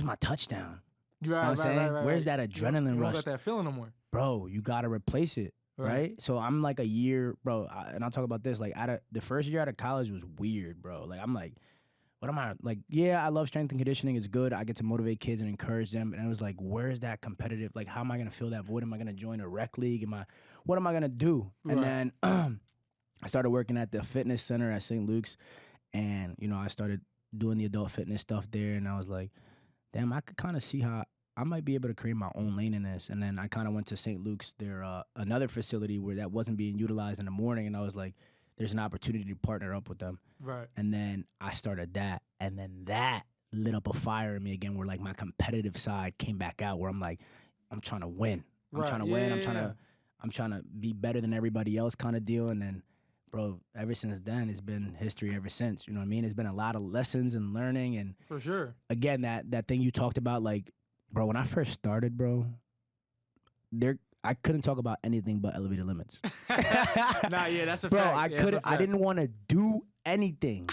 [SPEAKER 1] my touchdown?
[SPEAKER 2] You know what I'm saying?
[SPEAKER 1] Where's that adrenaline rush?
[SPEAKER 2] You don't got that feeling no more.
[SPEAKER 1] Bro, you got to replace it, right? So I'm like a year, bro, and I'll talk about this. Like, the first year out of college was weird, bro. Like, I'm like, what am I? Like, yeah, I love strength and conditioning. It's good. I get to motivate kids and encourage them. And it was like, where's that competitive? Like, how am I going to fill that void? Am I going to join a rec league? What am I going to do? And then I started working at the fitness center at St. Luke's. And, you know, I started doing the adult fitness stuff there. And I was like, damn, I could kind of see how I might be able to create my own lane in this. And then I kind of went to St. Luke's, another facility where that wasn't being utilized in the morning. And I was like, there's an opportunity to partner up with them.
[SPEAKER 2] Right.
[SPEAKER 1] And then I started that. And then that lit up a fire in me again where like my competitive side came back out where I'm like, I'm trying to win. I'm trying to win. I'm trying to be better than everybody else kind of deal. And then, bro, ever since then, it's been history ever since. You know what I mean? It's been a lot of lessons and learning. And
[SPEAKER 2] for sure.
[SPEAKER 1] Again, that thing you talked about, like, bro, when I first started, bro, I couldn't talk about anything but Elevated Limits.
[SPEAKER 2] Nah, yeah, that's a
[SPEAKER 1] bro,
[SPEAKER 2] fact.
[SPEAKER 1] Bro, I didn't want to do anything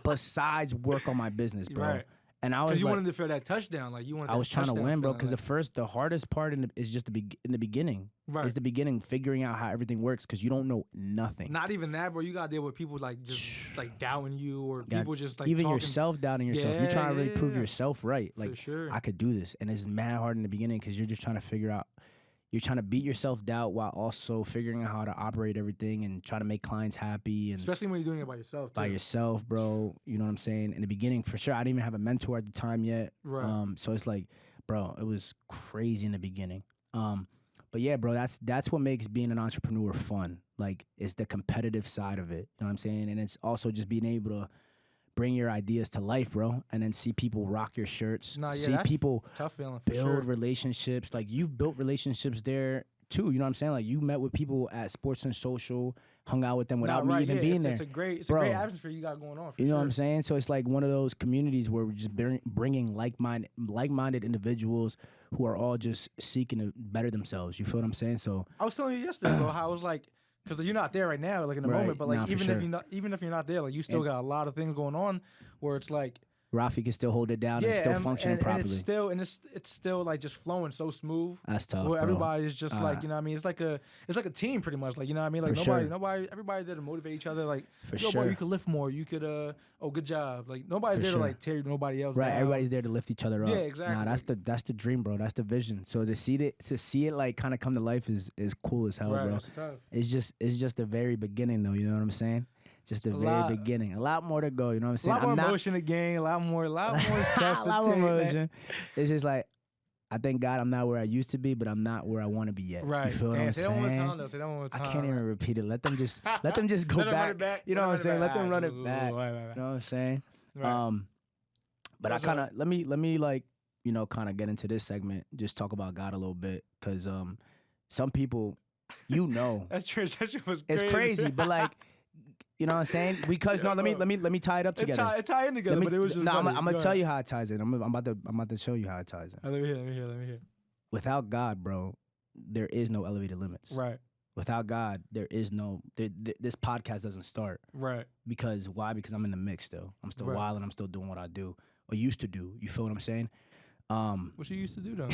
[SPEAKER 1] besides work on my business, bro.
[SPEAKER 2] Right.
[SPEAKER 1] And I was
[SPEAKER 2] because you
[SPEAKER 1] like,
[SPEAKER 2] wanted to feel that touchdown, like you wanted.
[SPEAKER 1] I was trying to win, bro. Because the hardest part is just in the beginning.
[SPEAKER 2] Right.
[SPEAKER 1] It's the beginning, figuring out how everything works, because you don't know nothing.
[SPEAKER 2] Not even that, bro. You gotta deal with people like just like doubting you, or people just like
[SPEAKER 1] even
[SPEAKER 2] talking.
[SPEAKER 1] yourself doubting yourself. You're trying to really prove yourself right. Like,
[SPEAKER 2] for sure.
[SPEAKER 1] I could do this, and it's mad hard in the beginning because you're just trying to figure out. You're trying to beat your self-doubt while also figuring out how to operate everything and try to make clients happy. And
[SPEAKER 2] especially when you're doing it by yourself, too.
[SPEAKER 1] By yourself, bro. You know what I'm saying? In the beginning, for sure, I didn't even have a mentor at the time yet.
[SPEAKER 2] Right.
[SPEAKER 1] So it's like, bro, it was crazy in the beginning. But yeah, bro, that's what makes being an entrepreneur fun. Like, it's the competitive side of it. You know what I'm saying? And it's also just being able to bring your ideas to life, bro, and then see people rock your shirts. See people
[SPEAKER 2] tough feeling,
[SPEAKER 1] build relationships. Like, you've built relationships there too. You know what I'm saying? Like you met with people at Sports and Social, hung out with them without me even being there.
[SPEAKER 2] It's a great atmosphere you got going on.
[SPEAKER 1] You know what I'm saying? So it's like one of those communities where we're just bringing like-minded individuals who are all just seeking to better themselves. You feel what I'm saying? So
[SPEAKER 2] I was telling you yesterday, bro, how I was like, because you're not there right now, like in the moment, but like even if you're not there, like you still got a lot of things going on where it's like
[SPEAKER 1] Rafi can still hold it down and still functioning properly.
[SPEAKER 2] And it's still like just flowing so smooh.
[SPEAKER 1] That's tough.
[SPEAKER 2] Where
[SPEAKER 1] bro.
[SPEAKER 2] everybody is just like, you know what I mean? It's like a team pretty much. Like, you know what I mean? Like everybody there to motivate each other. Like, boy, you could lift more. You could good job. Like nobody's there to like tear nobody else down.
[SPEAKER 1] Everybody's there to lift each other up.
[SPEAKER 2] Yeah, exactly.
[SPEAKER 1] Nah, that's the dream, bro. That's the vision. So to see it like kind of come to life is cool as hell, bro.
[SPEAKER 2] That's tough.
[SPEAKER 1] It's just the very beginning though, you know what I'm saying? Just the very beginning. A lot more to go, you know what I'm saying?
[SPEAKER 2] A lot more emotion to gain, a lot more stuff to take.
[SPEAKER 1] Emotion. It's just like, I thank God I'm not where I used to be, but I'm not where I want to be yet.
[SPEAKER 2] Right.
[SPEAKER 1] You feel what I'm saying?
[SPEAKER 2] Say that one more time.
[SPEAKER 1] I can't even repeat it. Let them just go back. You know what I'm saying? Let them run it back. You know what I'm saying?
[SPEAKER 2] Right.
[SPEAKER 1] But I kind of let me like, you know, kind of get into this segment, just talk about God a little bit, because some people, you know,
[SPEAKER 2] that shit was crazy.
[SPEAKER 1] It's crazy, but like, you know what I'm saying? Because let me tie it up together.
[SPEAKER 2] It tie in together, but it was just
[SPEAKER 1] I'm gonna tell you how it ties in. I'm about to show you how it ties in.
[SPEAKER 2] Let me hear.
[SPEAKER 1] Without God, bro, there is no elevated limits.
[SPEAKER 2] Right.
[SPEAKER 1] Without God, there is no this podcast doesn't start.
[SPEAKER 2] Right.
[SPEAKER 1] Because why? Because I'm in the mix still. I'm still wild and I'm still doing what I do or used to do. You feel what I'm saying?
[SPEAKER 2] What you used to do though?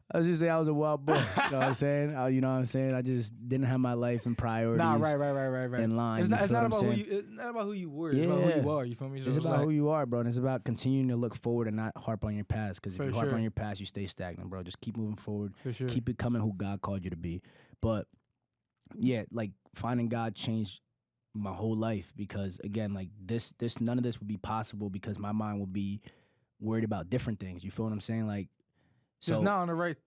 [SPEAKER 1] I was just saying I was a wild boy. You know what I'm saying? You know what I'm saying? I just didn't have my life and priorities.
[SPEAKER 2] Right.
[SPEAKER 1] In line.
[SPEAKER 2] It's not about who you were. It's about who you are. You feel me? So
[SPEAKER 1] it's about who you are, bro. And it's about continuing to look forward and not harp on your past. Because if you harp on your past, you stay stagnant, bro. Just keep moving forward.
[SPEAKER 2] For sure.
[SPEAKER 1] Keep becoming who God called you to be. But yeah, like finding God changed my whole life, because again, like this none of this would be possible because my mind would be worried about different things. You feel what I'm saying? Like, so
[SPEAKER 2] it's not on the right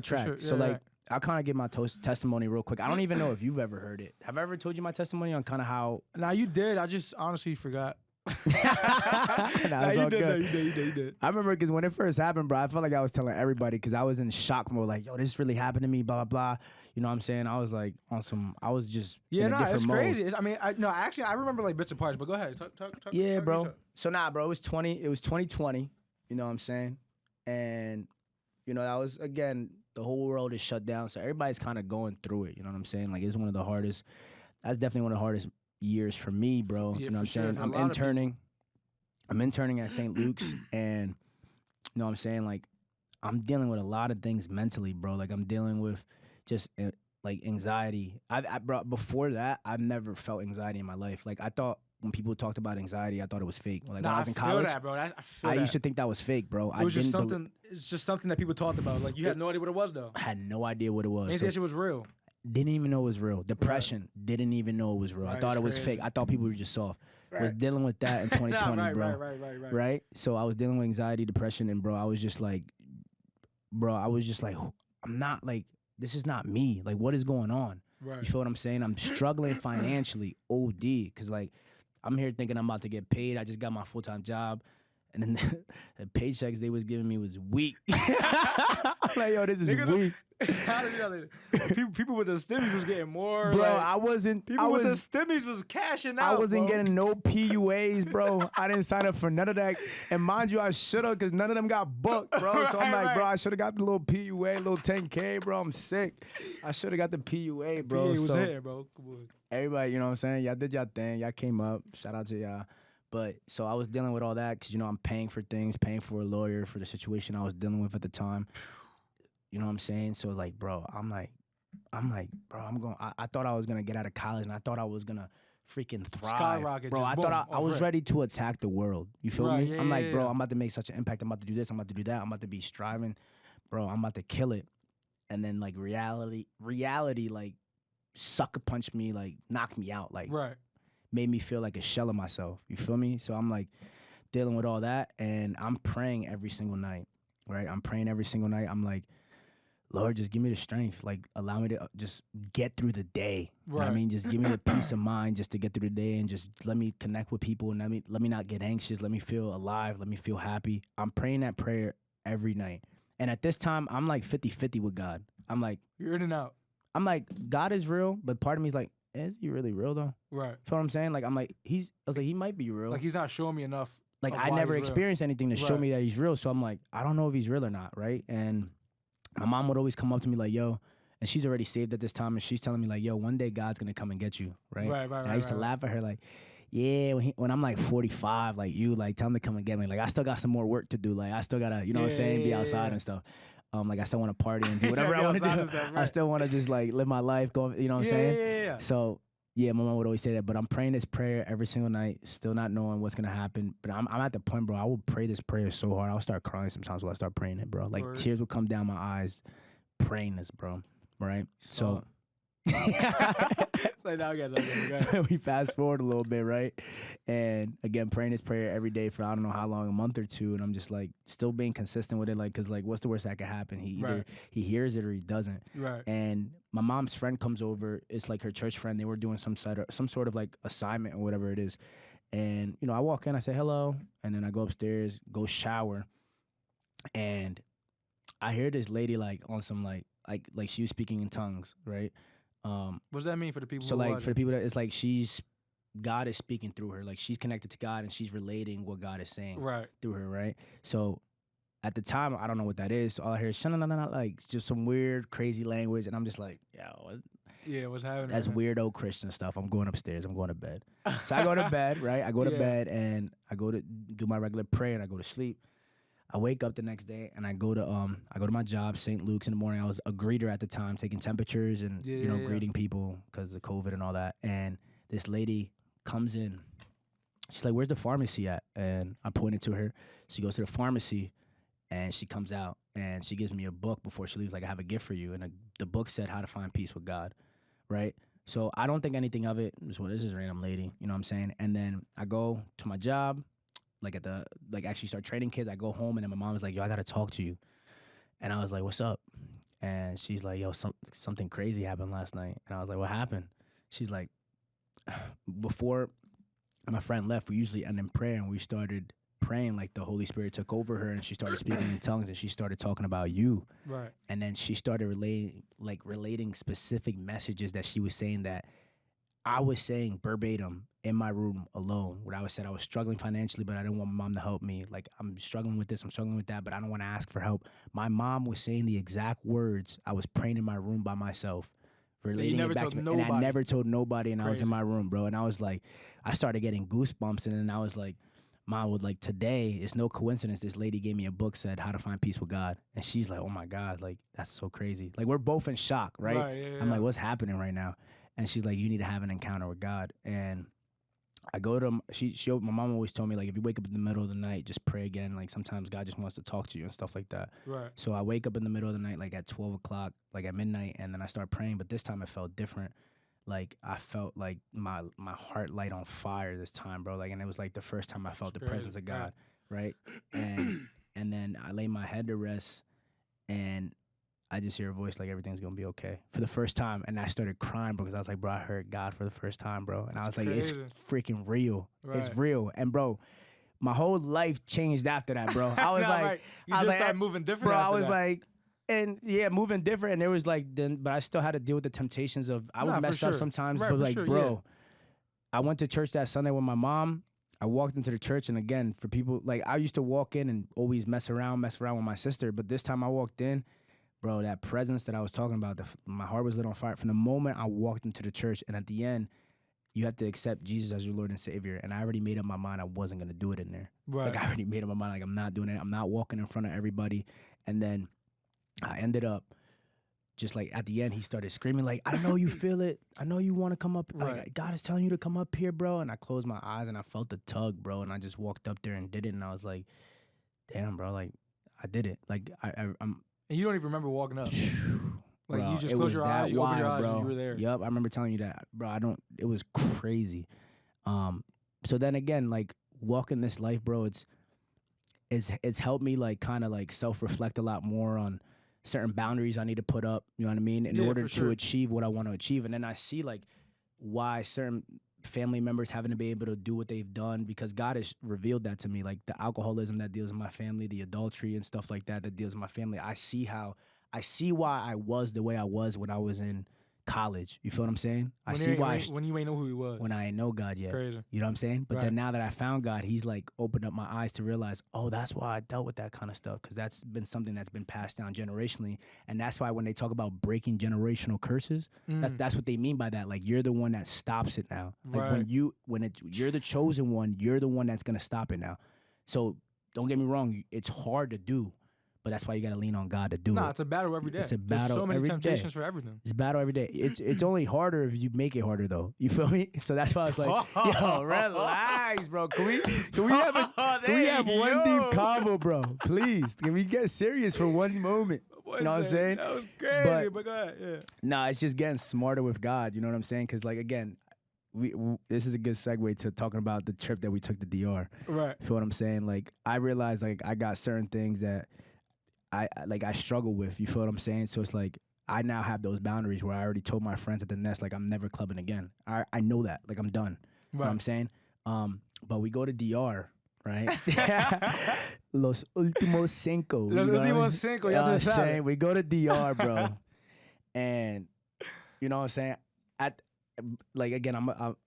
[SPEAKER 2] track.
[SPEAKER 1] Sure. So like, I'll kind of give my testimony real quick. I don't even know if you've ever heard it. Have I ever told you my testimony on kind of how?
[SPEAKER 2] Nah, you did. I just honestly forgot.
[SPEAKER 1] You did. I remember because when it first happened, bro, I felt like I was telling everybody because I was in shock mode. Like, yo, this really happened to me. Blah blah blah. You know what I'm saying? I was like on some. I was just in a different mode.
[SPEAKER 2] Crazy. I mean, I remember like bits and parts. But go ahead. Talk.
[SPEAKER 1] Yeah, bro. So bro, it was 2020. You know what I'm saying? And you know, that was, again, the whole world is shut down. So everybody's kind of going through it. You know what I'm saying? Like, it's one of the hardest. That's definitely one of the hardest years for me, bro.
[SPEAKER 2] Yeah,
[SPEAKER 1] you know what I'm saying? I'm interning at St. Luke's. And, you know what I'm saying? Like, I'm dealing with a lot of things mentally, bro. Like, I'm dealing with just, like, anxiety. Before that, I've never felt anxiety in my life. Like, I thought when people talked about anxiety, I thought it was fake. Like when I was in college,
[SPEAKER 2] that, bro.
[SPEAKER 1] I used to think that was fake, bro.
[SPEAKER 2] It was just something. It's just something that people talked about. Like you had no idea what it was, though.
[SPEAKER 1] I had no idea what it was.
[SPEAKER 2] Maybe that shit was real.
[SPEAKER 1] Didn't even know it was real. Depression. Didn't even know it was real. I thought it was fake. I thought people were just soft. Was dealing with that in 2020, bro. Right. So I was dealing with anxiety, depression, and bro, I was just like, I'm not like, this is not me. Like, what is going on?
[SPEAKER 2] Right.
[SPEAKER 1] You feel what I'm saying? I'm struggling financially, OD, because like, I'm here thinking I'm about to get paid. I just got my full-time job. And then the paychecks they was giving me was weak. I'm like, yo, this is weak.
[SPEAKER 2] People with the stimmies was getting more.
[SPEAKER 1] Bro,
[SPEAKER 2] like,
[SPEAKER 1] I wasn't.
[SPEAKER 2] People with the stimmies was cashing out.
[SPEAKER 1] I wasn't getting no PUAs, bro. I didn't sign up for none of that. And mind you, I should have, because none of them got booked, bro. So I'm like, bro, I should have got the little PUA, little 10K, bro. I'm sick. I should have got the PUA, bro.
[SPEAKER 2] PUA was here, bro. Come on.
[SPEAKER 1] Everybody, you know what I'm saying? Y'all did y'all thing. Y'all came up. Shout out to y'all. But so I was dealing with all that because, you know, I'm paying for things, paying for a lawyer for the situation I was dealing with at the time. You know what I'm saying? So like, bro, I'm like, bro, I thought I was going to get out of college and I thought I was going to freaking thrive.
[SPEAKER 2] Skyrocket.
[SPEAKER 1] Bro, I thought I was ready to attack the world. You feel me?
[SPEAKER 2] Yeah,
[SPEAKER 1] I'm like, bro, I'm about to make such an impact. I'm about to do this. I'm about to do that. I'm about to be striving. Bro, I'm about to kill it. And then like reality, like sucker punched me, like knocked me out. Like, made me feel like a shell of myself. You feel me? So I'm like dealing with all that and I'm praying every single night, right? I'm praying every single night. I'm like, Lord, just give me the strength. Like, allow me to just get through the day. You know what I mean? Just give me the peace of mind just to get through the day and just let me connect with people and let me not get anxious. Let me feel alive. Let me feel happy. I'm praying that prayer every night. And at this time, I'm like 50-50 with God. I'm like,
[SPEAKER 2] You're in and out.
[SPEAKER 1] God is real, but part of me is like, is he really real though?
[SPEAKER 2] Right.
[SPEAKER 1] You know what I'm saying? Like, I'm like, I was like, he might be real.
[SPEAKER 2] Like he's not showing me enough.
[SPEAKER 1] Like,
[SPEAKER 2] of
[SPEAKER 1] I
[SPEAKER 2] why
[SPEAKER 1] never
[SPEAKER 2] he's real.
[SPEAKER 1] experienced anything to show
[SPEAKER 2] Right.
[SPEAKER 1] me that he's real. So I'm like, I don't know if he's real or not, right? And my mom would always come up to me like, yo, and she's already saved at this time, and she's telling me like, yo, one day God's gonna come and get you, right?
[SPEAKER 2] Right.
[SPEAKER 1] And I used to laugh at her like, yeah, when I'm like 45, like you, like tell him to come and get me. Like I still got some more work to do. Like I still gotta, you know what I'm saying, be outside and stuff. Like I still want to party and do whatever I want to do.
[SPEAKER 2] Stuff, right.
[SPEAKER 1] I still want to just like live my life, go, you know what I'm saying?
[SPEAKER 2] Yeah.
[SPEAKER 1] So yeah, my mom would always say that. But I'm praying this prayer every single night, still not knowing what's gonna happen. But I'm at the point, bro. I will pray this prayer so hard, I'll start crying sometimes while I start praying it, bro. Like
[SPEAKER 2] Word.
[SPEAKER 1] tears will come down my eyes, praying this, bro. Right? So.
[SPEAKER 2] Like now, guys.
[SPEAKER 1] So we fast forward a little bit, right? And again, praying this prayer every day for I don't know how long, a month or two, and I'm just like still being consistent with it, like, cause like, what's the worst that could happen? He either he hears it or he doesn't.
[SPEAKER 2] Right.
[SPEAKER 1] And my mom's friend comes over. It's like her church friend. They were doing some sort of like assignment or whatever it is. And you know, I walk in, I say hello, and then I go upstairs, go shower, and I hear this lady like on some like she was speaking in tongues, right?
[SPEAKER 2] What does that mean for the people?
[SPEAKER 1] So like for the people that it's like God is speaking through her, like she's connected to God and she's relating what God is saying through her, right? So at the time, I don't know what that is. So all I hear is like just some weird, crazy language, and I'm just like, yo,
[SPEAKER 2] what's happening?
[SPEAKER 1] that's weirdo Christian stuff. I'm going upstairs. I'm going to bed. So I go to bed, right? I go to bed and I go to do my regular prayer and I go to sleep. I wake up the next day and I go to my job, St. Luke's in the morning. I was a greeter at the time, taking temperatures and greeting people because of COVID and all that. And this lady comes in. She's like, "Where's the pharmacy at?" And I pointed to her. She goes to the pharmacy and she comes out and she gives me a book before she leaves. Like, I have a gift for you. And the book said How to Find Peace with God, right? So I don't think anything of it. This is a random lady, you know what I'm saying? And then I go to my job. Actually start training kids. I go home and then my mom was like, "Yo, I gotta talk to you." And I was like, "What's up?" And she's like, "Yo, something crazy happened last night." And I was like, "What happened?" She's like, "Before my friend left, we usually end in prayer, and we started praying like the Holy Spirit took over her and she started speaking in tongues and she started talking about you."
[SPEAKER 2] Right.
[SPEAKER 1] And then she started relating specific messages that she was saying that I was saying verbatim in my room alone, where I was said I was struggling financially, but I didn't want my mom to help me. Like, I'm struggling with this, I'm struggling with that, but I don't want to ask for help. My mom was saying the exact words I was praying in my room by myself, relating it back to me. And I never told nobody, and I was in my room, bro. And I was like, I started getting goosebumps, and then I was like, Mom would like, today, it's no coincidence this lady gave me a book, said How to Find Peace with God. And she's like, oh my God, like, that's so crazy. Like, we're both in shock, right? I'm like, what's happening right now? And she's like, you need to have an encounter with God. And I go to, my mom always told me, like, if you wake up in the middle of the night, just pray again. Like, sometimes God just wants to talk to you and stuff like that.
[SPEAKER 2] Right.
[SPEAKER 1] So I wake up in the middle of the night, like at 12 o'clock, like at midnight, and then I start praying. But this time it felt different. Like, I felt like my heart light on fire this time, bro. Like, and it was like the first time I felt the presence of God, right? And then I lay my head to rest, and I just hear a voice like, everything's gonna be okay, for the first time. And I started crying because I was like, bro, I heard God for the first time, bro. And I was like, it's freaking real. Right. It's real. And bro, my whole life changed after that, bro. I was like,
[SPEAKER 2] you just started moving different,
[SPEAKER 1] bro.
[SPEAKER 2] I
[SPEAKER 1] was like, and yeah, moving different. And there was like, but I still had to deal with the temptations of, I would mess up sometimes, but like, bro, I went to church that Sunday with my mom. I walked into the church, and again, for people, like, I used to walk in and always mess around with my sister. But this time I walked in, bro, that presence that I was talking about, my heart was lit on fire. From the moment I walked into the church, and at the end, you have to accept Jesus as your Lord and Savior. And I already made up my mind I wasn't going to do it in there. Right. Like, I already made up my mind, like, I'm not doing it. I'm not walking in front of everybody. And then I ended up just, like, at the end, he started screaming, like, I know you feel it. I know you want to come up. Right. Like, God is telling you to come up here, bro. And I closed my eyes, and I felt the tug, bro. And I just walked up there and did it. And I was like, damn, bro, like, I did it. Like, I'm... And
[SPEAKER 2] you don't even remember walking up. Like,
[SPEAKER 1] bro,
[SPEAKER 2] you just closed your eyes, you opened your eyes, and you were there.
[SPEAKER 1] Yep, I remember telling you that, bro. It was crazy. So then again, like, walking this life, bro, it's helped me, like, kind of like self-reflect a lot more on certain boundaries I need to put up, you know what I mean, in order to achieve what I want to achieve. And then I see, like, why certain family members having to be able to do what they've done, because God has revealed that to me, like the alcoholism that deals with my family, the adultery and stuff like that deals with my family. I see why I was the way I was when I was in college. You feel what I'm saying?
[SPEAKER 2] When you ain't know who he was.
[SPEAKER 1] When I ain't know God yet.
[SPEAKER 2] Crazy.
[SPEAKER 1] You know what I'm saying? But
[SPEAKER 2] Right.
[SPEAKER 1] then now that I found God, he's like opened up my eyes to realize, oh, that's why I dealt with that kind of stuff, because that's been something that's been passed down generationally. And that's why when they talk about breaking generational curses, that's what they mean by that. Like, you're the one that stops it now. Like
[SPEAKER 2] Right.
[SPEAKER 1] you're the chosen one, you're the one that's gonna stop it now. So don't get me wrong, it's hard to do. But that's why you got to lean on God to do it.
[SPEAKER 2] Nah, it's a battle every day.
[SPEAKER 1] It's a battle
[SPEAKER 2] There's so many
[SPEAKER 1] every
[SPEAKER 2] temptations
[SPEAKER 1] day.
[SPEAKER 2] for everything.
[SPEAKER 1] It's a battle every day. It's only harder if you make it harder, though. You feel me? So that's why I was like, yo, relax, bro. Can we have one deep combo, bro? Please. Can we get serious for one moment? You know what I'm saying?
[SPEAKER 2] That was crazy, but go ahead. Yeah.
[SPEAKER 1] Nah, it's just getting smarter with God. You know what I'm saying? Because, like, again, this is a good segue to talking about the trip that we took to DR.
[SPEAKER 2] Right.
[SPEAKER 1] Feel what I'm saying? Like, I realized, like, I got certain things that I struggle with. You feel what I'm saying? So it's like I now have those boundaries where I already told my friends at the nest, like, I'm never clubbing again. I know that. Like, I'm done. You know what I'm saying? But we go to DR, right? Los últimos cinco.
[SPEAKER 2] Los últimos cinco, ya tú sabes.
[SPEAKER 1] We go to DR, bro. And you know what I'm saying? Like, again,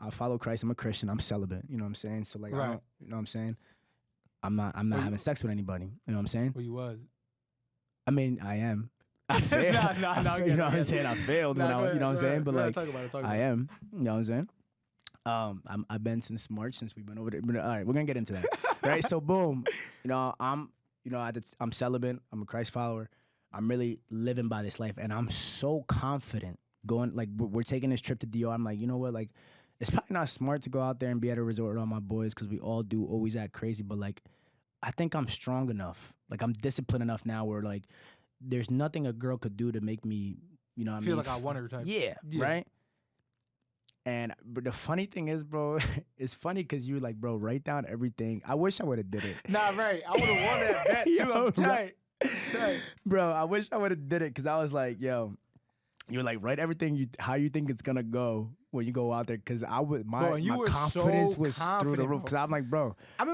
[SPEAKER 1] I follow Christ. I'm a Christian. I'm celibate. You know what I'm saying? So, like, I don't, you know what I'm saying? I'm not having sex with anybody. You know what I'm saying?
[SPEAKER 2] Well, you was.
[SPEAKER 1] I mean, I am. I failed. You know what I'm saying? I failed when I was, you know what I'm saying? But like,
[SPEAKER 2] talk about it.
[SPEAKER 1] I am. You know what I'm saying? I've been since March, since we've been over there. But, all right, we're gonna get into that, right? So boom, I'm celibate. I'm a Christ follower. I'm really living by this life, and I'm so confident going. Like, we're taking this trip to DR. I'm like, you know what? Like, it's probably not smart to go out there and be at a resort with all my boys, because we all do always act crazy. But like, I think I'm strong enough. Like, I'm disciplined enough now where, like, there's nothing a girl could do to make me, you know what I mean?
[SPEAKER 2] Feel like I want her type.
[SPEAKER 1] Yeah, right? But the funny thing is, bro, it's funny because you're like, bro, write down everything. I wish I would have did it.
[SPEAKER 2] Nah, right. I would have won that bet, too.
[SPEAKER 1] Yo,
[SPEAKER 2] I'm tight.
[SPEAKER 1] Bro, I wish I would have did it, because I was like, yo, you're like, write everything how you think it's gonna go when you go out there, because my confidence was through the roof, because I'm like, bro,
[SPEAKER 2] I'm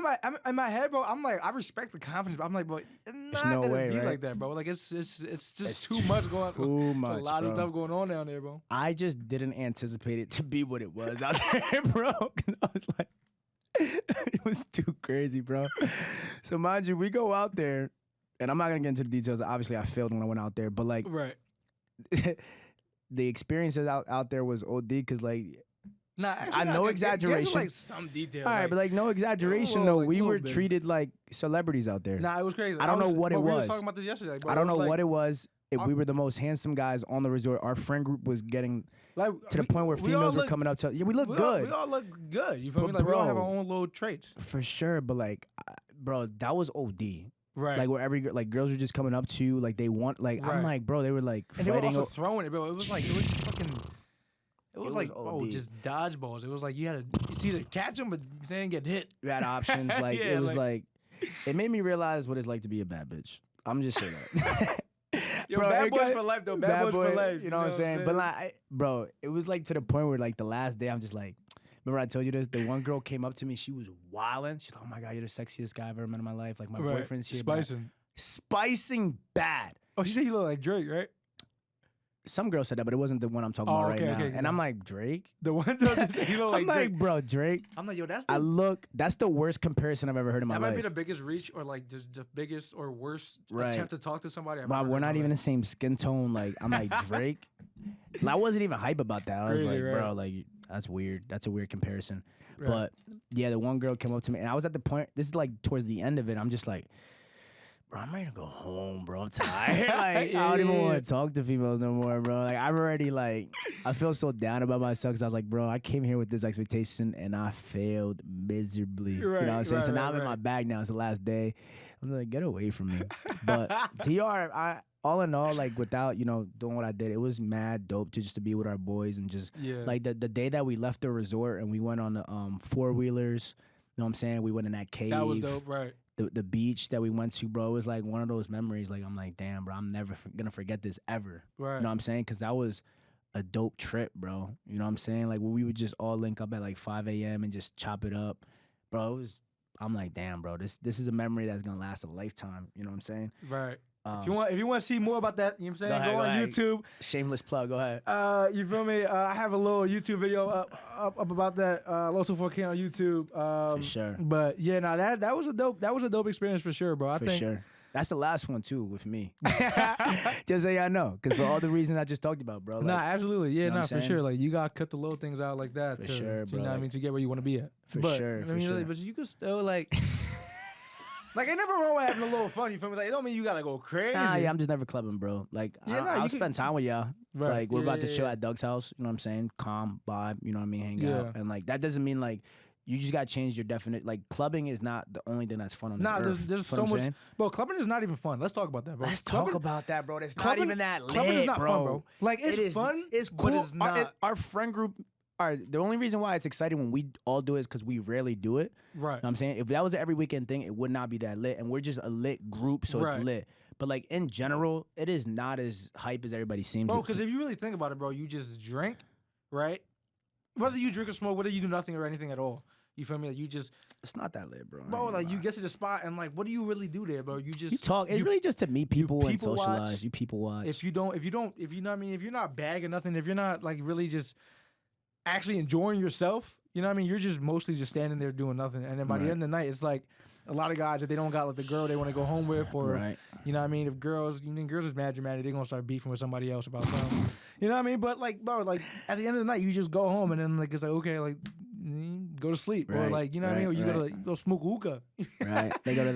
[SPEAKER 2] in my head, bro. I'm like, I respect the confidence, but I'm like, bro, it's not
[SPEAKER 1] no
[SPEAKER 2] gonna
[SPEAKER 1] way,
[SPEAKER 2] be
[SPEAKER 1] right?
[SPEAKER 2] like that, bro. Like, it's just too much going on.
[SPEAKER 1] Too much,
[SPEAKER 2] There's a lot of
[SPEAKER 1] bro.
[SPEAKER 2] stuff going on down there, bro.
[SPEAKER 1] I just didn't anticipate it to be what it was out there, bro. 'Cause I was like, it was too crazy, bro. So mind you, we go out there, and I'm not gonna get into the details. Obviously, I failed when I went out there, but like,
[SPEAKER 2] Right.
[SPEAKER 1] the experiences out there was OD, because like,
[SPEAKER 2] Nah, actually,
[SPEAKER 1] I know exaggeration.
[SPEAKER 2] Like some detail.
[SPEAKER 1] all right, but like, no exaggeration though. We were
[SPEAKER 2] bit.
[SPEAKER 1] treated like celebrities out there.
[SPEAKER 2] Nah, it was crazy.
[SPEAKER 1] I don't know what it
[SPEAKER 2] We were
[SPEAKER 1] was.
[SPEAKER 2] talking about this yesterday. Bro.
[SPEAKER 1] I don't know
[SPEAKER 2] like,
[SPEAKER 1] what it was. We were the most handsome guys on the resort. Our friend group was getting
[SPEAKER 2] like,
[SPEAKER 1] to the point where females were coming up to. Yeah, we look good.
[SPEAKER 2] We all look good. You feel
[SPEAKER 1] But
[SPEAKER 2] me? Like, we all have
[SPEAKER 1] bro,
[SPEAKER 2] our own little traits.
[SPEAKER 1] For sure, but like, bro, that was OD.
[SPEAKER 2] Right.
[SPEAKER 1] Like, where like girls were just coming up to you, like they want, like I'm like, bro, they were like
[SPEAKER 2] and they were
[SPEAKER 1] fighting.
[SPEAKER 2] also throwing it, bro. It was like, it was fucking. It was like,
[SPEAKER 1] OD.
[SPEAKER 2] just dodgeballs. It was like you had to. It's either catch them, but they didn't get hit.
[SPEAKER 1] You had options. Like,
[SPEAKER 2] Yeah,
[SPEAKER 1] it was like, it made me realize what it's like to be a bad bitch. I'm just saying that.
[SPEAKER 2] Yo,
[SPEAKER 1] Bro,
[SPEAKER 2] bad
[SPEAKER 1] it
[SPEAKER 2] boys
[SPEAKER 1] got-
[SPEAKER 2] for life, though. Bad boys for life.
[SPEAKER 1] You know what I'm saying? But like, bro, it was like to the point where like the last day, I'm just like, remember I told you this? The one girl came up to me. She was wilding. She's like, oh my God, you're the sexiest guy I've ever met in my life. Like, my boyfriend's here. Spicing bad.
[SPEAKER 2] Oh, she said you look like Drake, right?
[SPEAKER 1] Some girl said that, but it wasn't the one I'm talking about right now.
[SPEAKER 2] okay,
[SPEAKER 1] And I'm like, Drake?
[SPEAKER 2] The one that said you look like
[SPEAKER 1] I'm
[SPEAKER 2] Drake.
[SPEAKER 1] like, bro, Drake.
[SPEAKER 2] I'm like, yo, that's
[SPEAKER 1] That's the worst comparison I've ever heard in my
[SPEAKER 2] that
[SPEAKER 1] life.
[SPEAKER 2] might be the biggest reach or like the biggest or worst
[SPEAKER 1] Right.
[SPEAKER 2] attempt to talk to somebody. I've
[SPEAKER 1] Bro,
[SPEAKER 2] ever
[SPEAKER 1] we're
[SPEAKER 2] heard
[SPEAKER 1] not
[SPEAKER 2] in my
[SPEAKER 1] even the
[SPEAKER 2] life.
[SPEAKER 1] same skin tone. Like, I'm like, Drake? And I wasn't even hype about that. I was
[SPEAKER 2] Crazy,
[SPEAKER 1] like, bro,
[SPEAKER 2] right.
[SPEAKER 1] like, that's weird. That's a weird comparison.
[SPEAKER 2] Right.
[SPEAKER 1] But yeah, the one girl came up to me, and I was at the point, this is like towards the end of it, I'm just like, bro, I'm ready to go home, bro. I'm tired. Like, I don't even want to talk to females no more, bro. Like, I'm already like, I feel so down about myself, because I was like, bro, I came here with this expectation and I failed miserably. You know what I'm saying? So now I'm in my bag now. It's the last day. I'm like, get away from me. But DR, all in all, like, without, doing what I did, it was mad dope to be with our boys, and just like the day that we left the resort and we went on the 4-wheelers, you know what I'm saying? We went in that cave.
[SPEAKER 2] That was dope, right?
[SPEAKER 1] The beach that we went to, bro, was like one of those memories. Like, I'm like, damn, bro, I'm never gonna forget this ever.
[SPEAKER 2] Right.
[SPEAKER 1] You know what I'm saying? Because that was a dope trip, bro. You know what I'm saying? Like, where we would just all link up at like 5 a.m. and just chop it up, bro. I'm like, damn, bro, this is a memory that's gonna last a lifetime. You know what I'm saying?
[SPEAKER 2] Right. If you want to see more about that, you know what I'm saying? Go on YouTube.
[SPEAKER 1] Shameless plug. Go ahead.
[SPEAKER 2] You feel me? I have a little YouTube video up about that. Loso 4K on YouTube.
[SPEAKER 1] For sure.
[SPEAKER 2] But yeah, that was a dope experience for sure, bro. I think
[SPEAKER 1] sure. That's the last one too with me. Just so y'all know, because for all the reasons I just talked about, bro. Like,
[SPEAKER 2] absolutely. Yeah,
[SPEAKER 1] you know
[SPEAKER 2] for sure. Like you gotta cut the little things out like that.
[SPEAKER 1] For sure, bro.
[SPEAKER 2] You know what I mean? To get where you want to be at.
[SPEAKER 1] For sure.
[SPEAKER 2] But you could still like. Like, ain't never wrong with having a little fun, you feel me? Like, it don't mean you gotta go crazy.
[SPEAKER 1] Nah, yeah, I'm just never clubbing, bro. Like, I'll spend time with y'all.
[SPEAKER 2] Right.
[SPEAKER 1] Like, we're about to chill at Doug's house, you know what I'm saying? Calm, vibe, you know what I mean? Hang out. And, like, that doesn't mean, like, you just gotta change your definite. Like, clubbing is not the only thing that's fun on this earth.
[SPEAKER 2] There's so much. Bro, clubbing is not even fun. Let's talk about that, bro.
[SPEAKER 1] Let's talk about that, bro. It's not even that lit,
[SPEAKER 2] clubbing is not fun, bro. Like, it's fun.
[SPEAKER 1] It's cool.
[SPEAKER 2] But it's not.
[SPEAKER 1] Our friend group. The only reason why it's exciting when we all do it is because we rarely do it.
[SPEAKER 2] Right.
[SPEAKER 1] You know what I'm saying? If that was an every weekend thing, it would not be that lit. And we're just a lit group, so it's lit. But, like, in general, it is not as hype as everybody seems.
[SPEAKER 2] Bro, because if you really think about it, bro, you just drink, right? Whether you drink or smoke, whether you do nothing or anything at all. You feel me? Like, you just...
[SPEAKER 1] It's not that lit, bro.
[SPEAKER 2] Bro, like, you get to the spot, and, like, what do you really do there, bro? You just...
[SPEAKER 1] You talk. It's really just to meet people and socialize.
[SPEAKER 2] Watch.
[SPEAKER 1] You people watch.
[SPEAKER 2] If you know what I mean? If you're not bagging nothing, if you're not, like, really just... actually enjoying yourself, you know what I mean? You're just mostly just standing there doing nothing. And then by the end of the night, it's like a lot of guys, if they don't got like the girl they want to go home with, or, you know what I mean? If girls is mad dramatic, they're going to start beefing with somebody else about something. You know what I mean? But like, bro, like at the end of the night, you just go home and then like, it's like, okay, like go to sleep. Or like, you know what I mean? Or you go smoke hookah.
[SPEAKER 1] Right. They go to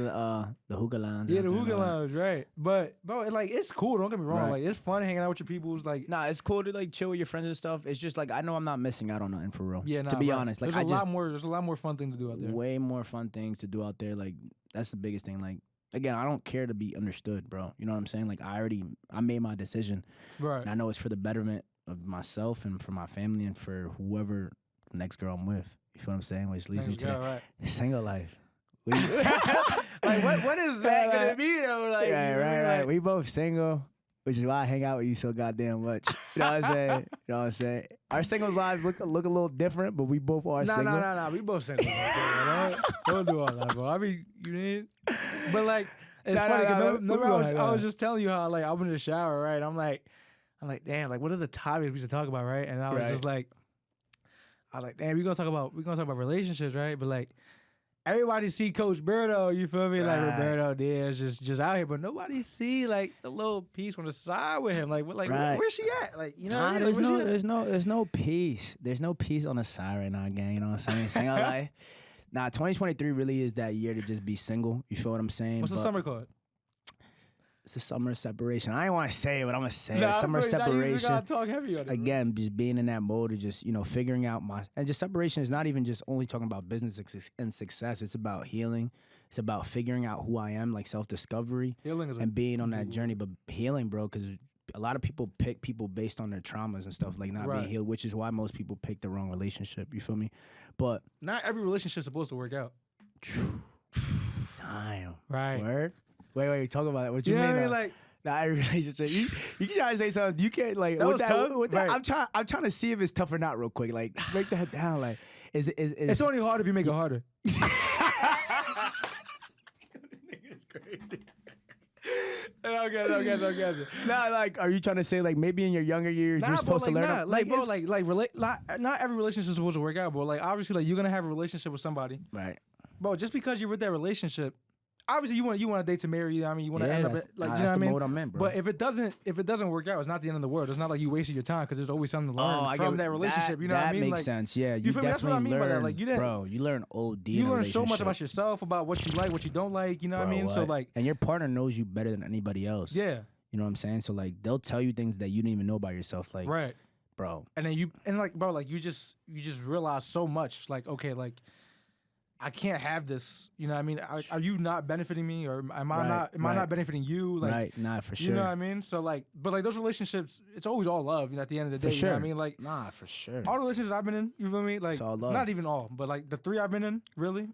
[SPEAKER 1] the hookah lounge.
[SPEAKER 2] Yeah, the hookah lounge, right. But bro, it's cool, don't get me wrong. Like, it's fun hanging out with your people. It's like,
[SPEAKER 1] nah, it's cool to like chill with your friends and stuff. It's just like, I know I'm not missing out on nothing for real.
[SPEAKER 2] Yeah, nah,
[SPEAKER 1] to be honest. Like,
[SPEAKER 2] there's a lot more fun things to do out there.
[SPEAKER 1] Way more fun things to do out there. Like, that's the biggest thing. Like, again, I don't care to be understood, bro. You know what I'm saying? Like, I made my decision.
[SPEAKER 2] Right.
[SPEAKER 1] And I know it's for the betterment of myself and for my family and for whoever the next girl I'm with. You feel what I'm saying? Which leads me to single life.
[SPEAKER 2] Like, when is that gonna be though? Like,
[SPEAKER 1] right. We both single, which is why I hang out with you so goddamn much. You know what I'm saying? Our single lives look a little different, but we both are single.
[SPEAKER 2] Nah. We both single. Don't do all that, bro. I mean, you need. But like, it's funny. I was just telling you how like I went in the shower, right? I'm like, damn, like what are the topics we should talk about, right? And I was just like, damn, we're gonna talk about relationships, right? But like, everybody see Coach Berto, you feel me? Like Roberto Diaz just out here, but nobody see like the little piece on the side with him. Like where's she at? Like, you know,
[SPEAKER 1] there's no peace. There's no peace on the side right now, gang. You know what I'm saying? Single life. Nah, 2023 really is that year to just be single. You feel what I'm saying?
[SPEAKER 2] What's the summer called?
[SPEAKER 1] It's a summer separation. I ain't want to say it, but I'm gonna say it. Summer separation.
[SPEAKER 2] Gotta talk heavy on it,
[SPEAKER 1] again, just being in that mode of just, you know, figuring out and just separation is not even just only talking about business and success. It's about healing. It's about figuring out who I am, like self-discovery, and being on that journey. But healing, bro, because a lot of people pick people based on their traumas and stuff, like not being healed, which is why most people pick the wrong relationship. You feel me? But
[SPEAKER 2] not every relationship is supposed to work out.
[SPEAKER 1] Damn.
[SPEAKER 2] Right.
[SPEAKER 1] Word. Wait, talk about that. What you mean?
[SPEAKER 2] Know what I mean? Like,
[SPEAKER 1] not every relationship. You can try to say something. You can't like with that. I'm trying to see if it's tough or not real quick. Like, break that down. Like, is
[SPEAKER 2] it's only hard if you make it harder.
[SPEAKER 1] Nigga's crazy.
[SPEAKER 2] I get it.
[SPEAKER 1] Nah, like, are you trying to say like maybe in your younger years you're supposed to learn?
[SPEAKER 2] Not every relationship is supposed to work out, bro. Like, obviously, like you're gonna have a relationship with somebody,
[SPEAKER 1] right?
[SPEAKER 2] Bro, just because you're with that relationship. Obviously, you want to date to marry. You know what I mean, you want to end up like, you know what I mean.
[SPEAKER 1] Mode I'm in, bro.
[SPEAKER 2] But if it doesn't work out, it's not the end of the world. It's not like you wasted your time because there's always something to learn from that relationship. You know what I mean?
[SPEAKER 1] That makes sense. Yeah, you
[SPEAKER 2] feel me? That's what I mean by that. Like, you didn't,
[SPEAKER 1] bro. You learn OD.
[SPEAKER 2] You learn so much about yourself, about what you like, what you don't like. You know what I mean? So like,
[SPEAKER 1] and your partner knows you better than anybody else.
[SPEAKER 2] Yeah.
[SPEAKER 1] You know what I'm saying? So like, they'll tell you things that you didn't even know about yourself. Like,
[SPEAKER 2] right,
[SPEAKER 1] bro.
[SPEAKER 2] And then you just realize so much. Like, okay, like, I can't have this. You know what I mean? Are you not benefiting me, or am I not benefiting you? Like,
[SPEAKER 1] right, nah, for sure.
[SPEAKER 2] You know what I mean? So like, but like those relationships, it's always all love. You know, at the end of the day,
[SPEAKER 1] for sure.
[SPEAKER 2] You know what I mean? Like,
[SPEAKER 1] nah, for sure.
[SPEAKER 2] All the relationships I've been in, you feel me? Like,
[SPEAKER 1] it's all love.
[SPEAKER 2] Not even all, but like the 3 I've been in, really.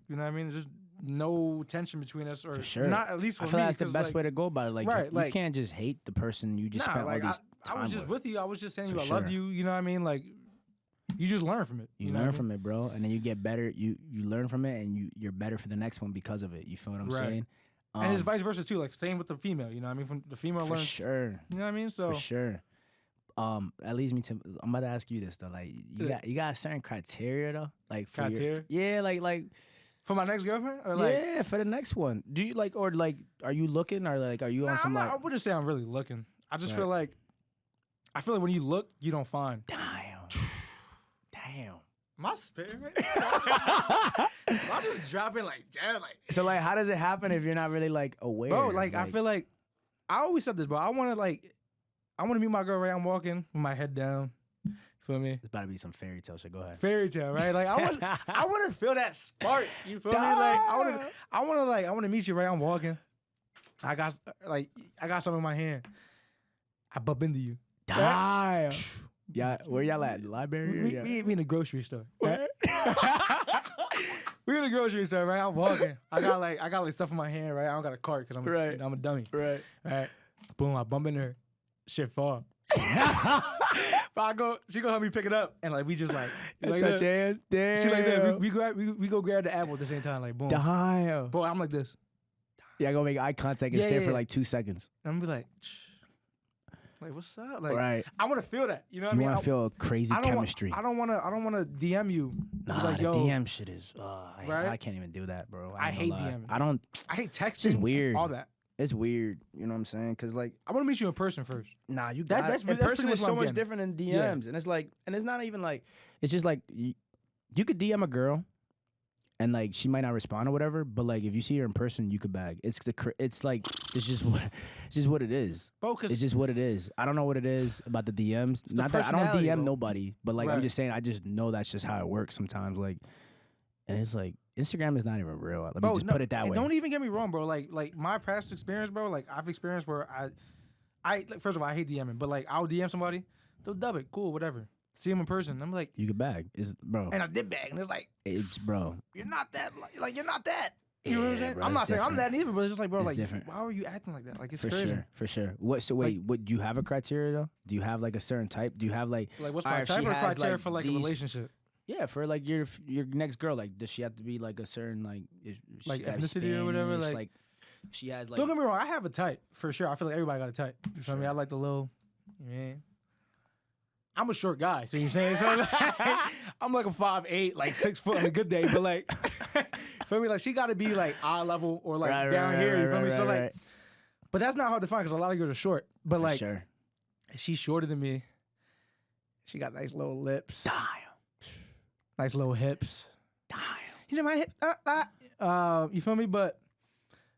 [SPEAKER 2] You know what I mean? There's just no tension between us, or
[SPEAKER 1] for sure.
[SPEAKER 2] Not at least for
[SPEAKER 1] I feel
[SPEAKER 2] me.
[SPEAKER 1] that's the best way to go about it. Like,
[SPEAKER 2] right,
[SPEAKER 1] you can't just hate the person you just spent all these
[SPEAKER 2] I was just with you. I was just saying
[SPEAKER 1] For
[SPEAKER 2] I
[SPEAKER 1] sure.
[SPEAKER 2] loved you. You know what I mean? Like, you just learn from it.
[SPEAKER 1] You
[SPEAKER 2] know
[SPEAKER 1] learn
[SPEAKER 2] what I
[SPEAKER 1] from it, bro, and then you get better. You learn from it, and you're better for the next one because of it. You feel what I'm
[SPEAKER 2] Right.
[SPEAKER 1] saying?
[SPEAKER 2] mean? And it's vice versa too. Like same with the female. You know what I mean? From the female
[SPEAKER 1] for
[SPEAKER 2] learns.
[SPEAKER 1] sure,
[SPEAKER 2] You know what I mean? So
[SPEAKER 1] for sure. That leads me to. I'm about to ask you this though. Like, you got a certain criteria though. Like for
[SPEAKER 2] Criteria?
[SPEAKER 1] yeah, like
[SPEAKER 2] for my next girlfriend, or like,
[SPEAKER 1] yeah, for the next one. Do you like or like? Are you looking or like? Are you on some like?
[SPEAKER 2] I wouldn't say I'm really looking. I just
[SPEAKER 1] Right.
[SPEAKER 2] feel like when you look, you don't find.
[SPEAKER 1] Damn.
[SPEAKER 2] My spirit, I'm just dropping like, damn, like.
[SPEAKER 1] So like, how does it happen if you're not really like aware?
[SPEAKER 2] Bro, like I feel like I always said this, bro. I want to meet my girl right. I'm walking with my head down. You feel me?
[SPEAKER 1] it's about to be some fairy tale shit. Go ahead.
[SPEAKER 2] Fairy tale, right? Like I want to feel that spark. You feel me? Like I want to meet you right. I'm walking. I got something in my hand. I bump into you.
[SPEAKER 1] Damn. Yeah, where y'all at? The library?
[SPEAKER 2] We in the grocery store. Right? We in the grocery store, right? I'm walking. I got like stuff in my hand, right? I don't got a cart because
[SPEAKER 1] Right.
[SPEAKER 2] I'm a dummy.
[SPEAKER 1] Right.
[SPEAKER 2] Right. Boom, I bump into her. Shit fall. But she gonna help me pick it up, and like we just like
[SPEAKER 1] Touch
[SPEAKER 2] that.
[SPEAKER 1] hands. Damn.
[SPEAKER 2] She like that. We go grab the apple at the same time, like boom.
[SPEAKER 1] Damn.
[SPEAKER 2] Bro, I'm like this.
[SPEAKER 1] Yeah, go make eye contact and
[SPEAKER 2] Yeah,
[SPEAKER 1] stare
[SPEAKER 2] yeah.
[SPEAKER 1] for like 2 seconds.
[SPEAKER 2] And I'm be like, what's up? Like,
[SPEAKER 1] Right.
[SPEAKER 2] I want to feel that. You know what
[SPEAKER 1] You
[SPEAKER 2] I mean?
[SPEAKER 1] want to feel crazy chemistry.
[SPEAKER 2] I don't want to DM you.
[SPEAKER 1] Nah,
[SPEAKER 2] like,
[SPEAKER 1] the
[SPEAKER 2] yo,
[SPEAKER 1] DM shit is.
[SPEAKER 2] Right?
[SPEAKER 1] I can't even do that, bro.
[SPEAKER 2] I
[SPEAKER 1] ain't
[SPEAKER 2] hate
[SPEAKER 1] gonna lie.
[SPEAKER 2] DMing.
[SPEAKER 1] I don't.
[SPEAKER 2] I hate texting.
[SPEAKER 1] just weird.
[SPEAKER 2] All that.
[SPEAKER 1] It's weird. You know what I'm saying? Because like,
[SPEAKER 2] I want to meet you in person first.
[SPEAKER 1] nah, you
[SPEAKER 2] That-
[SPEAKER 1] got
[SPEAKER 2] that's-
[SPEAKER 1] in
[SPEAKER 2] that's
[SPEAKER 1] person
[SPEAKER 2] pretty
[SPEAKER 1] is
[SPEAKER 2] much what
[SPEAKER 1] so
[SPEAKER 2] I'm
[SPEAKER 1] much
[SPEAKER 2] getting.
[SPEAKER 1] different than DMs,
[SPEAKER 2] Yeah.
[SPEAKER 1] and it's like, and it's not even like, it's just like you could DM a girl, and like she might not respond or whatever, but like if you see her in person, you could bag. It's like it's just what it is.
[SPEAKER 2] Bro, because
[SPEAKER 1] It's just what it is. I don't know what it is about the DMs.
[SPEAKER 2] the
[SPEAKER 1] Not that I don't
[SPEAKER 2] personality,
[SPEAKER 1] DM
[SPEAKER 2] bro.
[SPEAKER 1] nobody, but like I'm
[SPEAKER 2] Right.
[SPEAKER 1] just saying, I just know that's just how it works sometimes. Like, and it's like Instagram is not even real. Let me just put it that way.
[SPEAKER 2] Don't even get me wrong, bro. Like my past experience, bro. Like I've experienced where I like, first of all, I hate DMing, but like I'll DM somebody, they'll dub it, cool, whatever. See them in person, I'm like,
[SPEAKER 1] You could bag, bro.
[SPEAKER 2] and I did bag, and it's like,
[SPEAKER 1] It's bro.
[SPEAKER 2] you're not that, like you're not that. You know what I'm
[SPEAKER 1] Yeah,
[SPEAKER 2] saying?
[SPEAKER 1] bro,
[SPEAKER 2] I'm
[SPEAKER 1] it's
[SPEAKER 2] not saying I'm
[SPEAKER 1] different.
[SPEAKER 2] that either, but it's just like, bro,
[SPEAKER 1] It's
[SPEAKER 2] like,
[SPEAKER 1] different.
[SPEAKER 2] why are you acting like that? Like it's
[SPEAKER 1] For
[SPEAKER 2] crazy.
[SPEAKER 1] sure, for sure. What? So wait, what? Do you have a criteria though? Do you have like a certain type? Do you have like?
[SPEAKER 2] Like what's
[SPEAKER 1] All
[SPEAKER 2] my
[SPEAKER 1] right, if
[SPEAKER 2] type
[SPEAKER 1] she
[SPEAKER 2] or
[SPEAKER 1] has,
[SPEAKER 2] criteria
[SPEAKER 1] like,
[SPEAKER 2] for like a
[SPEAKER 1] these-
[SPEAKER 2] relationship?
[SPEAKER 1] Yeah, for like your next girl, like does she have to be like a certain like she
[SPEAKER 2] Like
[SPEAKER 1] gotta be
[SPEAKER 2] ethnicity or whatever,
[SPEAKER 1] Spanish,
[SPEAKER 2] like-
[SPEAKER 1] if she has like
[SPEAKER 2] Don't get me wrong, I have a type for sure. I feel like everybody got a type. You feel me?
[SPEAKER 1] sure.
[SPEAKER 2] I like the little, man. I'm a short guy, so you're saying so. Like, I'm like a 5'8", like 6 foot on a good day, but like, feel me? Like she got to be like eye level or like
[SPEAKER 1] Right,
[SPEAKER 2] down
[SPEAKER 1] right,
[SPEAKER 2] here. You
[SPEAKER 1] right,
[SPEAKER 2] feel me?
[SPEAKER 1] right,
[SPEAKER 2] So like,
[SPEAKER 1] right.
[SPEAKER 2] but that's not hard to find because a lot of girls are short. But
[SPEAKER 1] For
[SPEAKER 2] like,
[SPEAKER 1] sure.
[SPEAKER 2] she's shorter than me. She got nice little lips,
[SPEAKER 1] Damn.
[SPEAKER 2] nice little hips.
[SPEAKER 1] Damn.
[SPEAKER 2] You know my hip. You feel me? But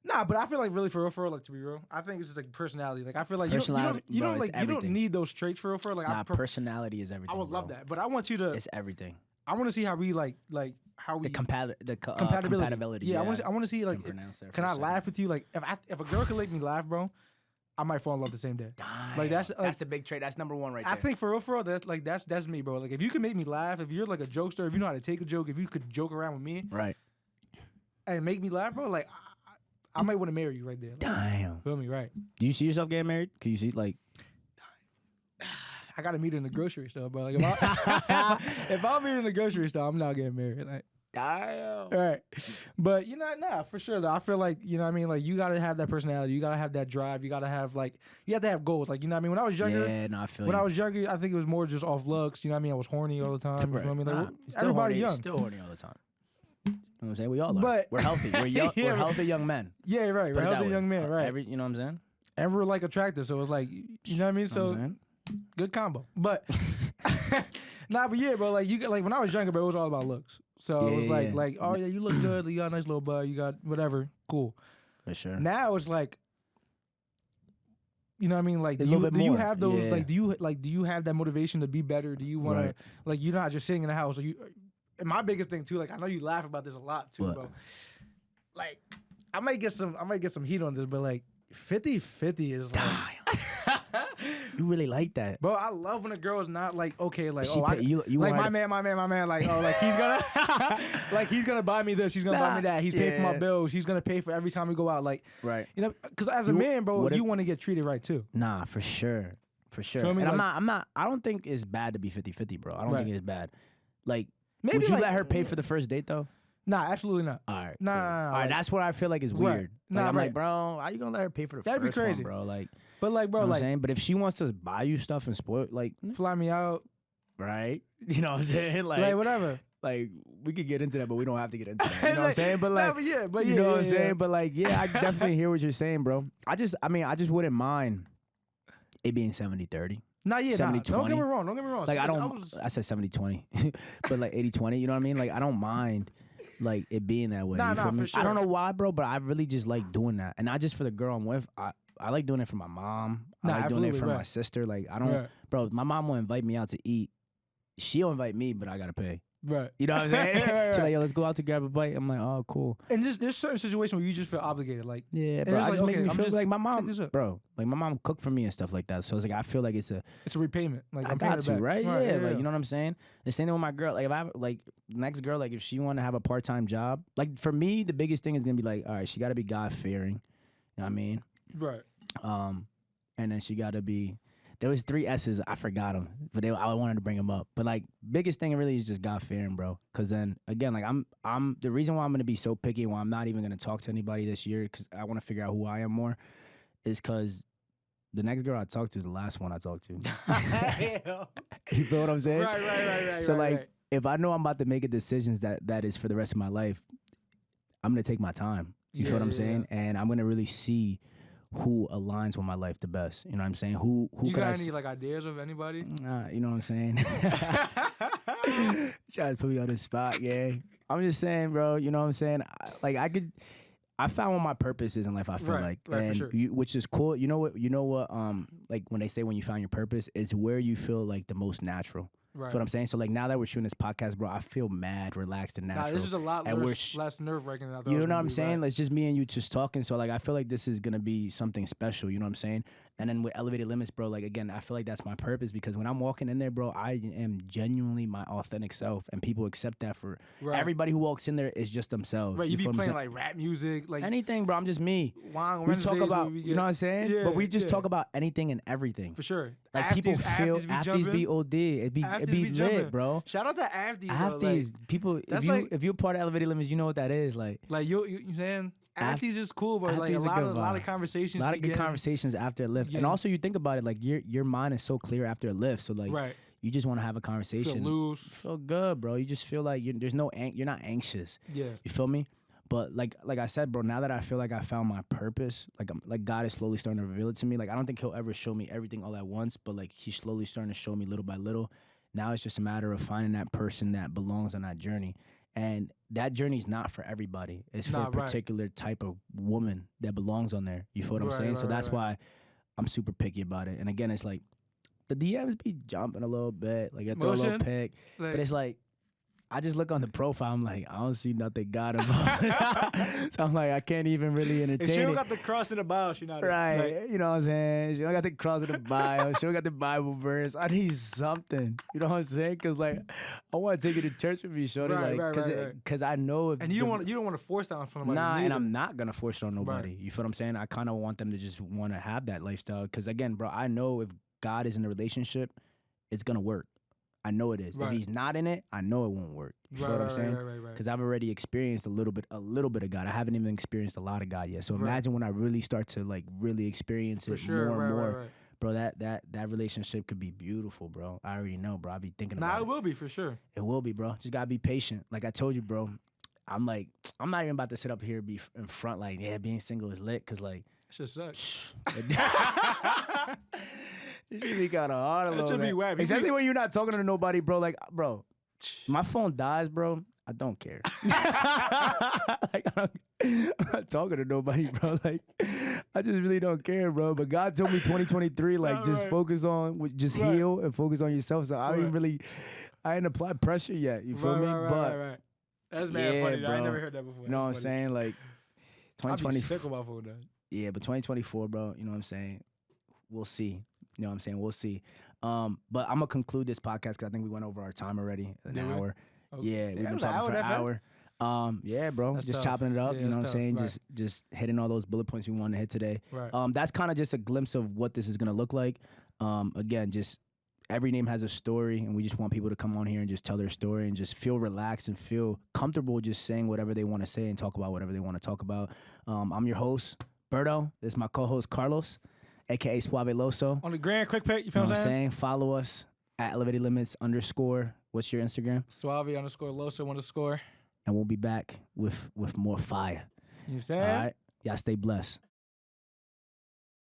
[SPEAKER 2] nah, but I feel like really for real, like to be real, I think it's just like personality. Like I feel like
[SPEAKER 1] Personality,
[SPEAKER 2] you
[SPEAKER 1] bro,
[SPEAKER 2] don't
[SPEAKER 1] it's
[SPEAKER 2] like you don't
[SPEAKER 1] everything.
[SPEAKER 2] need those traits for real. Like
[SPEAKER 1] Nah,
[SPEAKER 2] I
[SPEAKER 1] personality is everything.
[SPEAKER 2] I would love
[SPEAKER 1] bro.
[SPEAKER 2] that, but I want you to.
[SPEAKER 1] It's everything.
[SPEAKER 2] I want to see how we like how we
[SPEAKER 1] The compatibility.
[SPEAKER 2] compatibility. Yeah, I want to see like
[SPEAKER 1] Can pronounce that
[SPEAKER 2] can
[SPEAKER 1] for a
[SPEAKER 2] I
[SPEAKER 1] second.
[SPEAKER 2] laugh with you? Like if a girl can make me laugh, bro, I might fall in love the same day.
[SPEAKER 1] Damn.
[SPEAKER 2] Like, that's
[SPEAKER 1] the big trait. That's number one right there.
[SPEAKER 2] I think for real, that's me, bro. Like if you can make me laugh, if you're like a jokester, if you know how to take a joke, if you could joke around with me
[SPEAKER 1] right.
[SPEAKER 2] and make me laugh, bro, like I might want to marry you right there. Like,
[SPEAKER 1] Damn.
[SPEAKER 2] feel me, right?
[SPEAKER 1] Do you see yourself getting married? Can you see like?
[SPEAKER 2] I gotta meet her in the grocery store, bro. Like if I'm meeting in the grocery store, I'm not getting married. Like,
[SPEAKER 1] Damn.
[SPEAKER 2] all right. But nah, for sure though. I feel like, you know what I mean? Like you gotta have that personality, you gotta have that drive, you gotta have you have to have goals. Like, you know what I mean? When I was younger,
[SPEAKER 1] Yeah, no, I feel
[SPEAKER 2] when
[SPEAKER 1] you.
[SPEAKER 2] I was younger, I think it was more just off looks. You know what I mean? I was horny all the time. You feel me? Like
[SPEAKER 1] Nah, still
[SPEAKER 2] everybody
[SPEAKER 1] horny,
[SPEAKER 2] young.
[SPEAKER 1] Still horny all the time. You know what I'm saying? We all are.
[SPEAKER 2] But-
[SPEAKER 1] we're healthy. We're young.
[SPEAKER 2] Yeah,
[SPEAKER 1] we're
[SPEAKER 2] right.
[SPEAKER 1] healthy young men.
[SPEAKER 2] Yeah, right.
[SPEAKER 1] Put
[SPEAKER 2] We're
[SPEAKER 1] it that
[SPEAKER 2] healthy
[SPEAKER 1] way.
[SPEAKER 2] young men, right?
[SPEAKER 1] You know what I'm saying?
[SPEAKER 2] And we're like attractive, so it was like, you know what I mean?
[SPEAKER 1] You know what
[SPEAKER 2] So
[SPEAKER 1] I'm saying?
[SPEAKER 2] good combo. But nah, but yeah, bro. Like when I was younger, bro, it was all about looks. So it was
[SPEAKER 1] Yeah, yeah.
[SPEAKER 2] like, oh yeah, you look good. You got a nice little butt. You got whatever. Cool.
[SPEAKER 1] For sure.
[SPEAKER 2] Now it's like, you know what I mean? Like,
[SPEAKER 1] A
[SPEAKER 2] do
[SPEAKER 1] little
[SPEAKER 2] you,
[SPEAKER 1] bit
[SPEAKER 2] do you
[SPEAKER 1] more,
[SPEAKER 2] have those?
[SPEAKER 1] yeah.
[SPEAKER 2] Like, do you have that motivation to be better? Do you want
[SPEAKER 1] Right.
[SPEAKER 2] to like you're not just sitting in the house? Or you. And my biggest thing too, like I know you laugh about this a lot too,
[SPEAKER 1] What?
[SPEAKER 2] bro. Like, I might get some heat on this, but like 50-50 is like,
[SPEAKER 1] You really like that.
[SPEAKER 2] bro. I love when a girl is not like okay, like
[SPEAKER 1] She
[SPEAKER 2] oh,
[SPEAKER 1] pay- you
[SPEAKER 2] like
[SPEAKER 1] want her
[SPEAKER 2] my
[SPEAKER 1] to-
[SPEAKER 2] man, like oh, like he's gonna, like he's gonna buy me this, he's gonna buy me that, he's paying for my
[SPEAKER 1] yeah.
[SPEAKER 2] bills, he's gonna pay for every time we go out, like
[SPEAKER 1] Right.
[SPEAKER 2] you know, because as a
[SPEAKER 1] You-
[SPEAKER 2] man, bro,
[SPEAKER 1] what if-
[SPEAKER 2] you want to get treated right too.
[SPEAKER 1] Nah, for sure. For sure.
[SPEAKER 2] Feel me?
[SPEAKER 1] And
[SPEAKER 2] Like,
[SPEAKER 1] I don't think it's bad to be 50-50, bro. I don't think it's bad. Like,
[SPEAKER 2] maybe
[SPEAKER 1] would you
[SPEAKER 2] like,
[SPEAKER 1] let her pay for the first date though?
[SPEAKER 2] Nah, absolutely not.
[SPEAKER 1] All right.
[SPEAKER 2] Nah,
[SPEAKER 1] cool.
[SPEAKER 2] nah, nah,
[SPEAKER 1] All right,
[SPEAKER 2] like-
[SPEAKER 1] that's what I feel like is weird.
[SPEAKER 2] Nah,
[SPEAKER 1] Like, I'm
[SPEAKER 2] right.
[SPEAKER 1] like, bro, how you gonna let her pay for the
[SPEAKER 2] That'd be
[SPEAKER 1] first one,
[SPEAKER 2] crazy.
[SPEAKER 1] bro? Like,
[SPEAKER 2] But like, bro,
[SPEAKER 1] you know what
[SPEAKER 2] like
[SPEAKER 1] I'm saying? But if she wants to buy you stuff and spoil, like,
[SPEAKER 2] fly me out,
[SPEAKER 1] right? You know what I'm saying?
[SPEAKER 2] like whatever.
[SPEAKER 1] Like, we could get into that, but we don't have to get into that. You know what I'm saying? But
[SPEAKER 2] Nah,
[SPEAKER 1] like,
[SPEAKER 2] but yeah, but
[SPEAKER 1] you
[SPEAKER 2] yeah,
[SPEAKER 1] know
[SPEAKER 2] yeah,
[SPEAKER 1] what I'm saying?
[SPEAKER 2] yeah.
[SPEAKER 1] But like, yeah, I definitely hear what you're saying, bro. I just wouldn't mind it being 70-30.
[SPEAKER 2] Nah, yeah,
[SPEAKER 1] 70-20.
[SPEAKER 2] Don't get me wrong. Don't get me wrong.
[SPEAKER 1] Like,
[SPEAKER 2] So,
[SPEAKER 1] I said 70-20, but like 80-20, you know what I mean? Like, I don't mind like it being that way.
[SPEAKER 2] Nah,
[SPEAKER 1] you feel me?
[SPEAKER 2] for sure.
[SPEAKER 1] I don't know why, bro, but I really just like doing that. And not just for the girl I'm with. I like doing it for my mom.
[SPEAKER 2] Nah,
[SPEAKER 1] I like doing it
[SPEAKER 2] absolutely,
[SPEAKER 1] for my
[SPEAKER 2] right.
[SPEAKER 1] sister. Like, I don't,
[SPEAKER 2] Right.
[SPEAKER 1] bro, my mom will invite me out to eat. She'll invite me, but I gotta pay.
[SPEAKER 2] Right.
[SPEAKER 1] You know what I'm saying?
[SPEAKER 2] Right,
[SPEAKER 1] She's
[SPEAKER 2] right.
[SPEAKER 1] like, yo, let's go out to grab a bite. I'm like, oh, cool.
[SPEAKER 2] And just there's certain situations where you just feel obligated. Like,
[SPEAKER 1] Yeah,
[SPEAKER 2] And
[SPEAKER 1] bro.
[SPEAKER 2] it's
[SPEAKER 1] I
[SPEAKER 2] like,
[SPEAKER 1] just make
[SPEAKER 2] okay,
[SPEAKER 1] me
[SPEAKER 2] I'm
[SPEAKER 1] feel
[SPEAKER 2] just-
[SPEAKER 1] like my
[SPEAKER 2] check
[SPEAKER 1] mom,
[SPEAKER 2] this out.
[SPEAKER 1] bro. Like my mom cooked for me and stuff like that. So it's like I feel like it's
[SPEAKER 2] it's a repayment. Like,
[SPEAKER 1] I
[SPEAKER 2] I'm paying
[SPEAKER 1] got
[SPEAKER 2] it
[SPEAKER 1] to,
[SPEAKER 2] back.
[SPEAKER 1] right? Yeah, like you know what I'm saying. The same thing with my girl. Like if I have, like next girl, like if she want to have a part-time job, like for me, the biggest thing is gonna be like, all right, she got to be God fearing. You know what I mean?
[SPEAKER 2] Right.
[SPEAKER 1] And then she got to be. There was 3 S's. I forgot them, but I wanted to bring them up. But like, biggest thing really is just God fearing, bro. Because then again, like I'm the reason why I'm gonna be so picky, why I'm not even gonna talk to anybody this year, because I want to figure out who I am more, is because the next girl I talk to is the last one I talk to. You feel what I'm saying?
[SPEAKER 2] Right.
[SPEAKER 1] So
[SPEAKER 2] right,
[SPEAKER 1] like,
[SPEAKER 2] right.
[SPEAKER 1] if I know I'm about to make a decision that is for the rest of my life, I'm gonna take my time. You feel what I'm saying? And I'm gonna really see who aligns with my life the best. You know what I'm saying? Who
[SPEAKER 2] You
[SPEAKER 1] could I
[SPEAKER 2] got any like ideas of anybody?
[SPEAKER 1] you know what I'm saying? Trying to put me on the spot, yeah. I'm just saying, bro. You know what I'm saying? I found what my purpose is in life. I feel
[SPEAKER 2] Right,
[SPEAKER 1] like,
[SPEAKER 2] right, for
[SPEAKER 1] and
[SPEAKER 2] sure.
[SPEAKER 1] which is cool. You know what? Like when they say when you found your purpose, is where you feel like the most natural.
[SPEAKER 2] Right.
[SPEAKER 1] That's what I'm saying. So like now that we're shooting this podcast, bro, I feel mad, relaxed, and natural.
[SPEAKER 2] Nah, this is a lot
[SPEAKER 1] and
[SPEAKER 2] less nerve-wracking than I thought.
[SPEAKER 1] You
[SPEAKER 2] it
[SPEAKER 1] know
[SPEAKER 2] was
[SPEAKER 1] what
[SPEAKER 2] gonna
[SPEAKER 1] I'm
[SPEAKER 2] be,
[SPEAKER 1] saying?
[SPEAKER 2] right.
[SPEAKER 1] Like, it's just me and you just talking. So like I feel like this is gonna be something special. You know what I'm saying? And then with Elevated Limits, bro, like again, I feel like that's my purpose because when I'm walking in there, bro, I am genuinely my authentic self, and people accept that for
[SPEAKER 2] Right.
[SPEAKER 1] everybody who walks in there is just themselves.
[SPEAKER 2] Right, you be
[SPEAKER 1] feel what I'm
[SPEAKER 2] playing
[SPEAKER 1] saying?
[SPEAKER 2] like rap music, like
[SPEAKER 1] Anything, bro. I'm just me.
[SPEAKER 2] Wine
[SPEAKER 1] We talk
[SPEAKER 2] Wednesdays
[SPEAKER 1] about,
[SPEAKER 2] where we
[SPEAKER 1] you know what I'm saying?
[SPEAKER 2] Yeah,
[SPEAKER 1] But we just
[SPEAKER 2] yeah.
[SPEAKER 1] talk about anything and everything.
[SPEAKER 2] for sure.
[SPEAKER 1] Like people feel
[SPEAKER 2] Afties
[SPEAKER 1] Afties be OD. It be
[SPEAKER 2] Afties
[SPEAKER 1] lit,
[SPEAKER 2] be jumping.
[SPEAKER 1] bro.
[SPEAKER 2] Shout out to Afties. Bro.
[SPEAKER 1] Afties, people.
[SPEAKER 2] that's
[SPEAKER 1] If you're part of Elevated Limits, you know what that is. Like
[SPEAKER 2] Like you saying Afties is cool, but like
[SPEAKER 1] Afties
[SPEAKER 2] a
[SPEAKER 1] is a
[SPEAKER 2] lot
[SPEAKER 1] good
[SPEAKER 2] of
[SPEAKER 1] vibe.
[SPEAKER 2] conversations.
[SPEAKER 1] a lot of good
[SPEAKER 2] begin-
[SPEAKER 1] conversations after a lift, and
[SPEAKER 2] Yeah.
[SPEAKER 1] also you think about it, like your mind is so clear after a lift. So like
[SPEAKER 2] Right.
[SPEAKER 1] you just want to have a
[SPEAKER 2] Feel
[SPEAKER 1] conversation.
[SPEAKER 2] loose.
[SPEAKER 1] Feel good, bro. You just feel like you're not anxious.
[SPEAKER 2] Yeah.
[SPEAKER 1] You feel me? But like I said, bro, now that I feel like I found my purpose, like God is slowly starting to reveal it to me. Like I don't think He'll ever show me everything all at once, but like He's slowly starting to show me little by little. Now it's just a matter of finding that person that belongs on that journey. And that journey is not for everybody. It's for
[SPEAKER 2] Nah,
[SPEAKER 1] a
[SPEAKER 2] right.
[SPEAKER 1] particular type of woman that belongs on there. You feel what I'm
[SPEAKER 2] Right,
[SPEAKER 1] saying? So
[SPEAKER 2] right,
[SPEAKER 1] that's
[SPEAKER 2] right.
[SPEAKER 1] why I'm super picky about it. And again, it's like the DMs be jumping a little bit. Like I throw a little
[SPEAKER 2] Motion?
[SPEAKER 1] pic.
[SPEAKER 2] Like,
[SPEAKER 1] But it's like, I just look on the profile. I'm like, I don't see nothing God involved. So I'm like, I can't even really
[SPEAKER 2] if
[SPEAKER 1] entertain
[SPEAKER 2] she don't
[SPEAKER 1] it.
[SPEAKER 2] got the cross in the bio, she not
[SPEAKER 1] Right.
[SPEAKER 2] Like,
[SPEAKER 1] You know what I'm saying? She don't got the cross in the bio. She don't got the Bible verse. I need something. You know what I'm saying? Because, like, I want to take you to church with me, shorty.
[SPEAKER 2] Right,
[SPEAKER 1] like,
[SPEAKER 2] right, right.
[SPEAKER 1] Because I know if
[SPEAKER 2] and you don't want to force that on somebody.
[SPEAKER 1] Nah, and
[SPEAKER 2] neither.
[SPEAKER 1] I'm not going to force it on nobody.
[SPEAKER 2] Right.
[SPEAKER 1] You feel what I'm saying? I kind of want them to just want to have that lifestyle. Because, again, bro, I know if God is in a relationship, it's going to work. I know it is.
[SPEAKER 2] Right.
[SPEAKER 1] If he's not in it, I know it won't work. You
[SPEAKER 2] Right,
[SPEAKER 1] feel what I'm
[SPEAKER 2] right,
[SPEAKER 1] saying?
[SPEAKER 2] right.
[SPEAKER 1] Because I've already experienced a little bit of God. I haven't even experienced a lot of God yet. So
[SPEAKER 2] Right.
[SPEAKER 1] imagine when I really start to like really experience
[SPEAKER 2] For
[SPEAKER 1] it
[SPEAKER 2] sure,
[SPEAKER 1] more and
[SPEAKER 2] right,
[SPEAKER 1] more,
[SPEAKER 2] right.
[SPEAKER 1] bro. That relationship could be beautiful, bro. I already know, bro. I be thinking
[SPEAKER 2] Nah,
[SPEAKER 1] about
[SPEAKER 2] it will be for sure.
[SPEAKER 1] It will be, bro. Just gotta be patient. Like I told you, bro. I'm not even about to sit up here and be in front like, yeah, being single is lit, cause like.
[SPEAKER 2] Shit sucks.
[SPEAKER 1] It should be kind of hard a
[SPEAKER 2] That
[SPEAKER 1] little
[SPEAKER 2] should be
[SPEAKER 1] bit.
[SPEAKER 2] whack.
[SPEAKER 1] Especially when you're not talking to nobody, bro. Like, bro, my phone dies, bro. I don't care. Like, I'm not talking to nobody, bro. Like, I just really don't care, bro. But God told me 2023, like,
[SPEAKER 2] Nah,
[SPEAKER 1] just
[SPEAKER 2] right.
[SPEAKER 1] focus on, just
[SPEAKER 2] Right.
[SPEAKER 1] heal and focus on yourself. So I
[SPEAKER 2] Right.
[SPEAKER 1] I ain't applied pressure yet. You feel me? But
[SPEAKER 2] Right. That's mad
[SPEAKER 1] yeah,
[SPEAKER 2] funny. Though. I
[SPEAKER 1] bro.
[SPEAKER 2] never heard that before.
[SPEAKER 1] you know what I'm
[SPEAKER 2] That's funny.
[SPEAKER 1] saying? Like,
[SPEAKER 2] I be
[SPEAKER 1] 2020.
[SPEAKER 2] sick of my phone though.
[SPEAKER 1] Yeah, but 2024, bro, you know what I'm saying? We'll see. You know what I'm saying? We'll see. But I'm going to conclude this podcast because I think we went over our time already, an
[SPEAKER 2] Did we?
[SPEAKER 1] hour.
[SPEAKER 2] Oh,
[SPEAKER 1] Yeah, we've
[SPEAKER 2] damn,
[SPEAKER 1] been
[SPEAKER 2] it was an
[SPEAKER 1] talking for an
[SPEAKER 2] that fast?
[SPEAKER 1] hour. Yeah, bro,
[SPEAKER 2] That's
[SPEAKER 1] just
[SPEAKER 2] tough.
[SPEAKER 1] chopping it up,
[SPEAKER 2] Yeah,
[SPEAKER 1] you know what I'm
[SPEAKER 2] that's
[SPEAKER 1] saying?
[SPEAKER 2] tough, right.
[SPEAKER 1] Just hitting all those bullet points we wanted to hit today.
[SPEAKER 2] Right.
[SPEAKER 1] That's kind of just a glimpse of what this is going to look like. Again, just every name has a story, and we just want people to come on here and just tell their story and just feel relaxed and feel comfortable just saying whatever they want to say and talk about whatever they want to talk about. I'm your host, Berto. This is my co-host, Carlos, a.k.a. Suaveloso.
[SPEAKER 2] On the grand quick pick, you feel what I'm saying?
[SPEAKER 1] Follow us at Elevated Limits _ What's your Instagram?
[SPEAKER 2] Suave_Loso_.
[SPEAKER 1] And we'll be back with more fire.
[SPEAKER 2] You know what I'm saying?
[SPEAKER 1] All right. Y'all stay blessed.